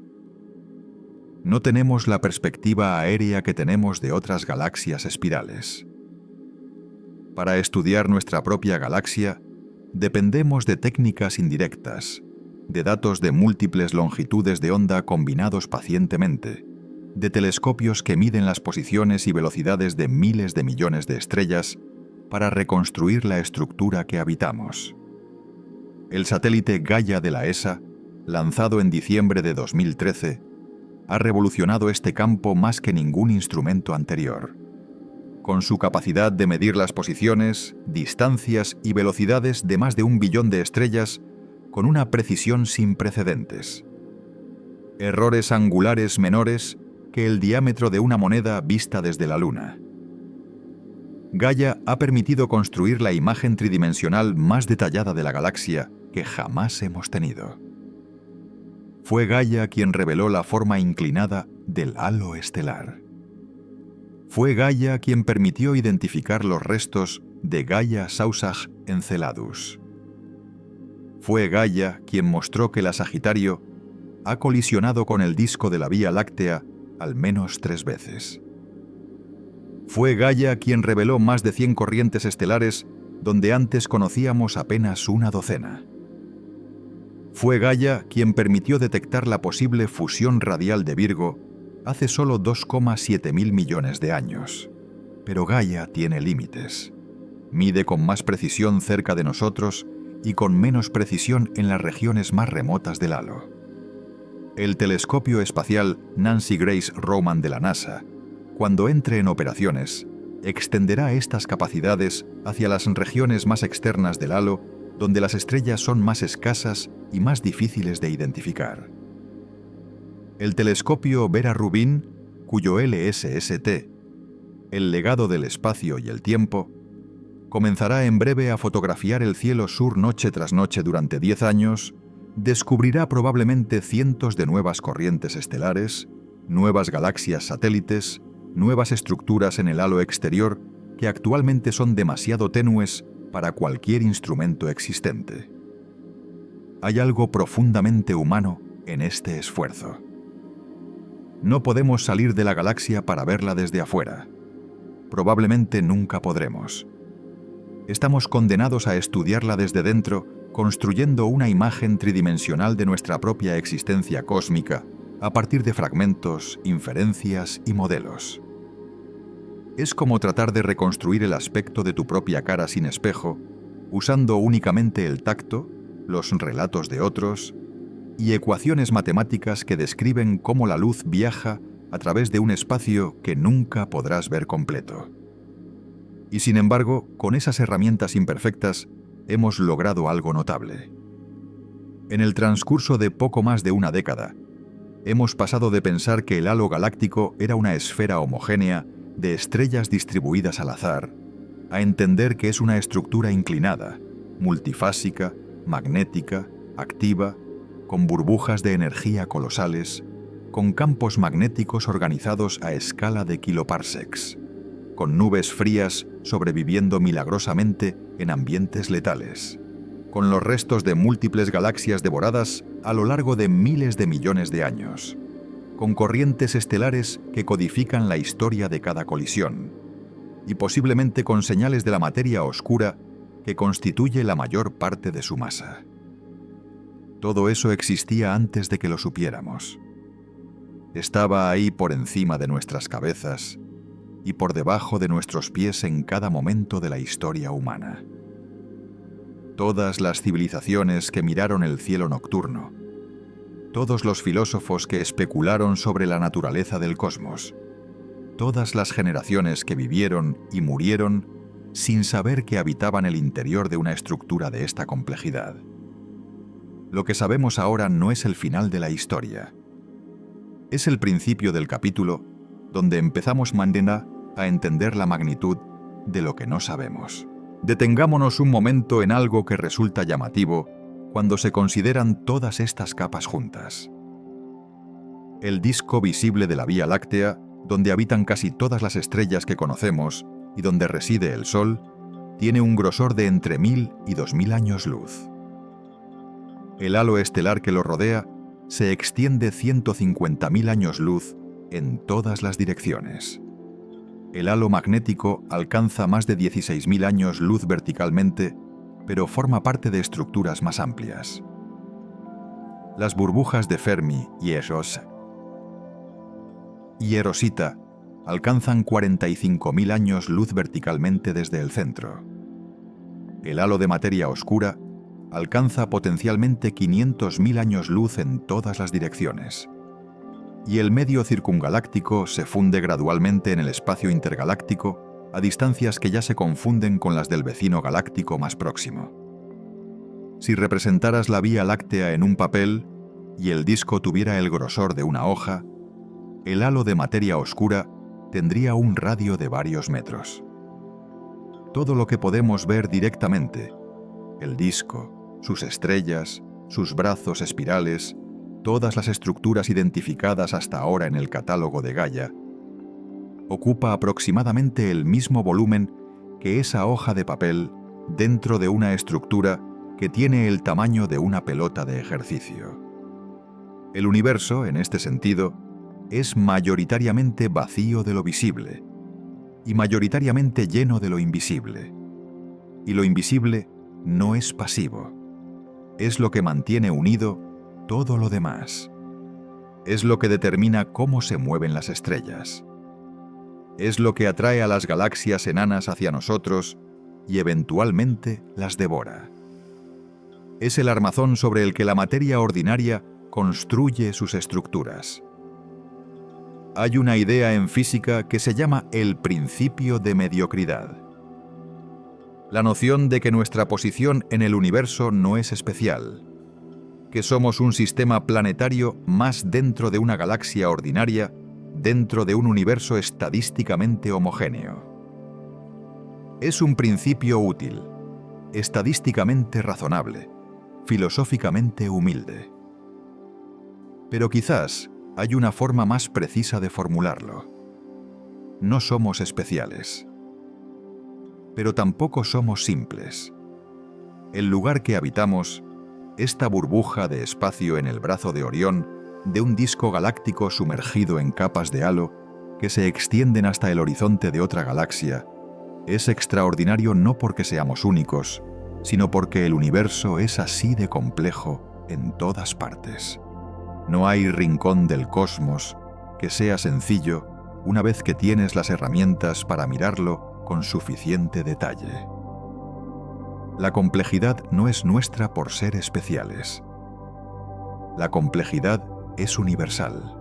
No tenemos la perspectiva aérea que tenemos de otras galaxias espirales. Para estudiar nuestra propia galaxia, dependemos de técnicas indirectas, de datos de múltiples longitudes de onda combinados pacientemente, de telescopios que miden las posiciones y velocidades de miles de millones de estrellas para reconstruir la estructura que habitamos. El satélite Gaia de la ESA, lanzado en diciembre de 2013, ha revolucionado este campo más que ningún instrumento anterior. Con su capacidad de medir las posiciones, distancias y velocidades de más de 1 billón de estrellas con una precisión sin precedentes. Errores angulares menores que el diámetro de una moneda vista desde la Luna. Gaia ha permitido construir la imagen tridimensional más detallada de la galaxia que jamás hemos tenido. Fue Gaia quien reveló la forma inclinada del halo estelar. Fue Gaia quien permitió identificar los restos de Gaia Sausage Enceladus. Fue Gaia quien mostró que la Sagitario ha colisionado con el disco de la Vía Láctea al menos 3 veces. Fue Gaia quien reveló más de 100 corrientes estelares donde antes conocíamos apenas una docena. Fue Gaia quien permitió detectar la posible fusión radial de Virgo hace solo 2,7 mil millones de años. Pero Gaia tiene límites. Mide con más precisión cerca de nosotros y con menos precisión en las regiones más remotas del halo. El telescopio espacial Nancy Grace Roman de la NASA, cuando entre en operaciones, extenderá estas capacidades hacia las regiones más externas del halo, donde las estrellas son más escasas y más difíciles de identificar. El telescopio Vera Rubin, cuyo LSST, el legado del espacio y el tiempo, comenzará en breve a fotografiar el cielo sur noche tras noche durante 10 años, descubrirá probablemente cientos de nuevas corrientes estelares, nuevas galaxias satélites, nuevas estructuras en el halo exterior que actualmente son demasiado tenues para cualquier instrumento existente. Hay algo profundamente humano en este esfuerzo. No podemos salir de la galaxia para verla desde afuera. Probablemente nunca podremos. Estamos condenados a estudiarla desde dentro, construyendo una imagen tridimensional de nuestra propia existencia cósmica a partir de fragmentos, inferencias y modelos. Es como tratar de reconstruir el aspecto de tu propia cara sin espejo, usando únicamente el tacto, los relatos de otros y ecuaciones matemáticas que describen cómo la luz viaja a través de un espacio que nunca podrás ver completo. Y sin embargo, con esas herramientas imperfectas, hemos logrado algo notable. En el transcurso de poco más de una década, hemos pasado de pensar que el halo galáctico era una esfera homogénea de estrellas distribuidas al azar, a entender que es una estructura inclinada, multifásica, magnética, activa, con burbujas de energía colosales, con campos magnéticos organizados a escala de kiloparsecs, con nubes frías sobreviviendo milagrosamente en ambientes letales, con los restos de múltiples galaxias devoradas a lo largo de miles de millones de años, con corrientes estelares que codifican la historia de cada colisión, y posiblemente con señales de la materia oscura que constituye la mayor parte de su masa. Todo eso existía antes de que lo supiéramos. Estaba ahí por encima de nuestras cabezas y por debajo de nuestros pies en cada momento de la historia humana. Todas las civilizaciones que miraron el cielo nocturno, todos los filósofos que especularon sobre la naturaleza del cosmos, todas las generaciones que vivieron y murieron sin saber que habitaban el interior de una estructura de esta complejidad. Lo que sabemos ahora no es el final de la historia. Es el principio del capítulo donde empezamos mañana a entender la magnitud de lo que no sabemos. Detengámonos un momento en algo que resulta llamativo cuando se consideran todas estas capas juntas. El disco visible de la Vía Láctea, donde habitan casi todas las estrellas que conocemos y donde reside el Sol, tiene un grosor de entre 1000 y 2000 años luz. El halo estelar que lo rodea se extiende 150.000 años luz en todas las direcciones. El halo magnético alcanza más de 16.000 años luz verticalmente, pero forma parte de estructuras más amplias. Las burbujas de Fermi y Rosita alcanzan 45.000 años luz verticalmente desde el centro. El halo de materia oscura alcanza potencialmente 500.000 años luz en todas las direcciones. Y el medio circungaláctico se funde gradualmente en el espacio intergaláctico a distancias que ya se confunden con las del vecino galáctico más próximo. Si representaras la Vía Láctea en un papel y el disco tuviera el grosor de una hoja, el halo de materia oscura tendría un radio de varios metros. Todo lo que podemos ver directamente, el disco, sus estrellas, sus brazos espirales, todas las estructuras identificadas hasta ahora en el catálogo de Gaia, ocupa aproximadamente el mismo volumen que esa hoja de papel dentro de una estructura que tiene el tamaño de una pelota de ejercicio. El universo, en este sentido, es mayoritariamente vacío de lo visible y mayoritariamente lleno de lo invisible. Y lo invisible no es pasivo. Es lo que mantiene unido todo lo demás. Es lo que determina cómo se mueven las estrellas. Es lo que atrae a las galaxias enanas hacia nosotros y eventualmente las devora. Es el armazón sobre el que la materia ordinaria construye sus estructuras. Hay una idea en física que se llama el principio de mediocridad. La noción de que nuestra posición en el universo no es especial, que somos un sistema planetario más dentro de una galaxia ordinaria, dentro de un universo estadísticamente homogéneo. Es un principio útil, estadísticamente razonable, filosóficamente humilde. Pero quizás hay una forma más precisa de formularlo. No somos especiales. Pero tampoco somos simples. El lugar que habitamos, esta burbuja de espacio en el brazo de Orión, de un disco galáctico sumergido en capas de halo que se extienden hasta el horizonte de otra galaxia, es extraordinario no porque seamos únicos, sino porque el universo es así de complejo en todas partes. No hay rincón del cosmos que sea sencillo una vez que tienes las herramientas para mirarlo con suficiente detalle. La complejidad no es nuestra por ser especiales. La complejidad es universal.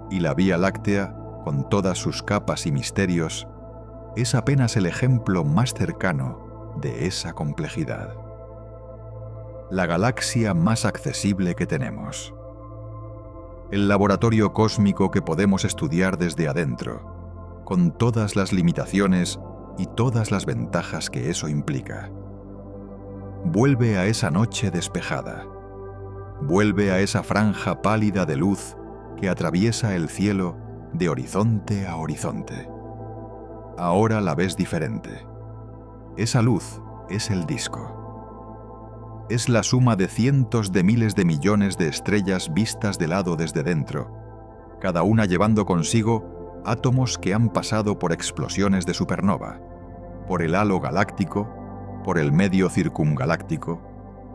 Y la Vía Láctea, con todas sus capas y misterios, es apenas el ejemplo más cercano de esa complejidad. La galaxia más accesible que tenemos. El laboratorio cósmico que podemos estudiar desde adentro, con todas las limitaciones y todas las ventajas que eso implica. Vuelve a esa noche despejada. Vuelve a esa franja pálida de luz que atraviesa el cielo de horizonte a horizonte. Ahora la ves diferente. Esa luz es el disco. Es la suma de cientos de miles de millones de estrellas vistas de lado desde dentro, cada una llevando consigo átomos que han pasado por explosiones de supernova, por el halo galáctico, por el medio circungaláctico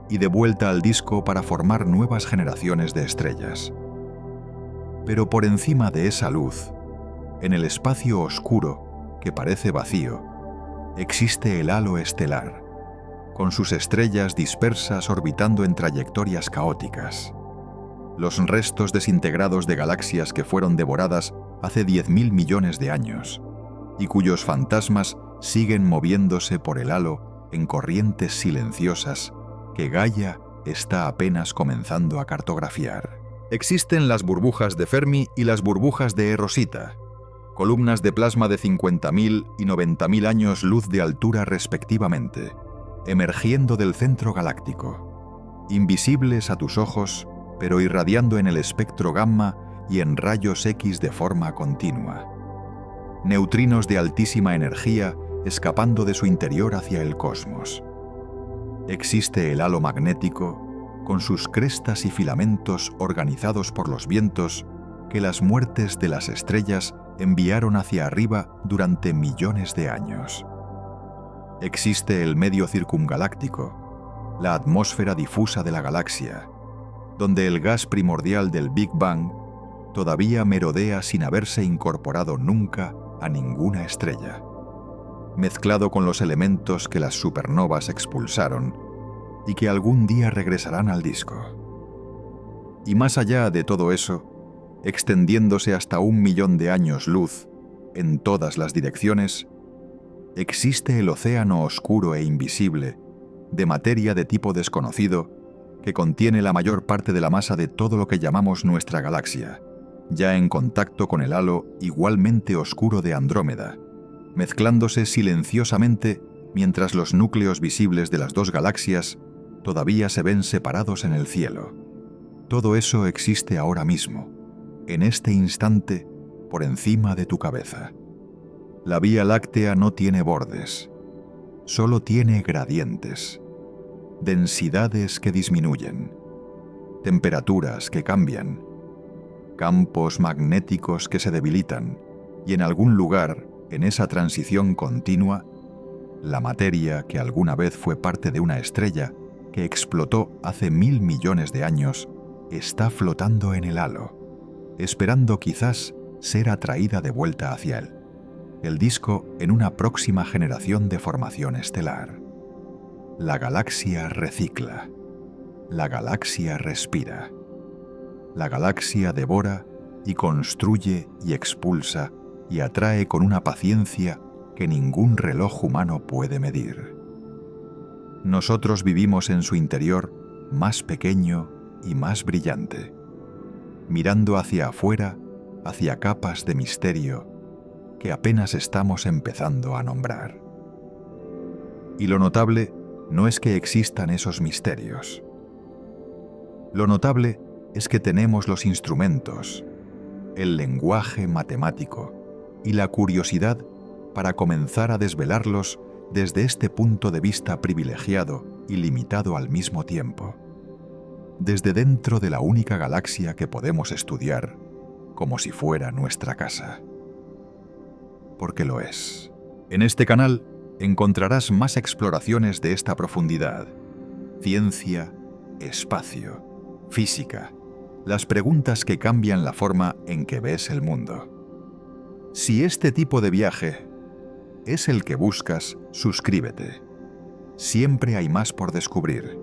y de vuelta al disco para formar nuevas generaciones de estrellas. Pero por encima de esa luz, en el espacio oscuro que parece vacío, existe el halo estelar, con sus estrellas dispersas orbitando en trayectorias caóticas. los restos desintegrados de galaxias que fueron devoradas hace 10.000 millones de años y cuyos fantasmas siguen moviéndose por el halo en corrientes silenciosas que Gaia está apenas comenzando a cartografiar. Existen las burbujas de Fermi y las burbujas de Rosita, columnas de plasma de 50.000 y 90.000 años luz de altura respectivamente, emergiendo del centro galáctico, invisibles a tus ojos, pero irradiando en el espectro gamma y en rayos X de forma continua. Neutrinos de altísima energía escapando de su interior hacia el cosmos. Existe el halo magnético, con sus crestas y filamentos organizados por los vientos que las muertes de las estrellas enviaron hacia arriba durante millones de años. Existe el medio circungaláctico, la atmósfera difusa de la galaxia, donde el gas primordial del Big Bang todavía merodea sin haberse incorporado nunca a ninguna estrella, mezclado con los elementos que las supernovas expulsaron y que algún día regresarán al disco. Y más allá de todo eso, extendiéndose hasta 1.000.000 de años luz en todas las direcciones, existe el océano oscuro e invisible de materia de tipo desconocido que contiene la mayor parte de la masa de todo lo que llamamos nuestra galaxia, ya en contacto con el halo igualmente oscuro de Andrómeda, mezclándose silenciosamente mientras los núcleos visibles de las dos galaxias todavía se ven separados en el cielo. Todo eso existe ahora mismo, en este instante, por encima de tu cabeza. La Vía Láctea no tiene bordes, solo tiene gradientes, densidades que disminuyen, temperaturas que cambian, campos magnéticos que se debilitan, y en algún lugar, en esa transición continua, la materia que alguna vez fue parte de una estrella que explotó hace 1.000 millones de años está flotando en el halo, esperando quizás ser atraída de vuelta hacia él, el disco en una próxima generación de formación estelar. La galaxia recicla, la galaxia respira, la galaxia devora y construye y expulsa y atrae con una paciencia que ningún reloj humano puede medir. Nosotros vivimos en su interior más pequeño y más brillante, mirando hacia afuera, hacia capas de misterio que apenas estamos empezando a nombrar. Y lo notable no es que existan esos misterios. Lo notable es que tenemos los instrumentos, el lenguaje matemático y la curiosidad para comenzar a desvelarlos desde este punto de vista privilegiado y limitado al mismo tiempo, desde dentro de la única galaxia que podemos estudiar como si fuera nuestra casa. Porque lo es. En este canal encontrarás más exploraciones de esta profundidad: ciencia, espacio, física, las preguntas que cambian la forma en que ves el mundo. Si este tipo de viaje es el que buscas, suscríbete. Siempre hay más por descubrir.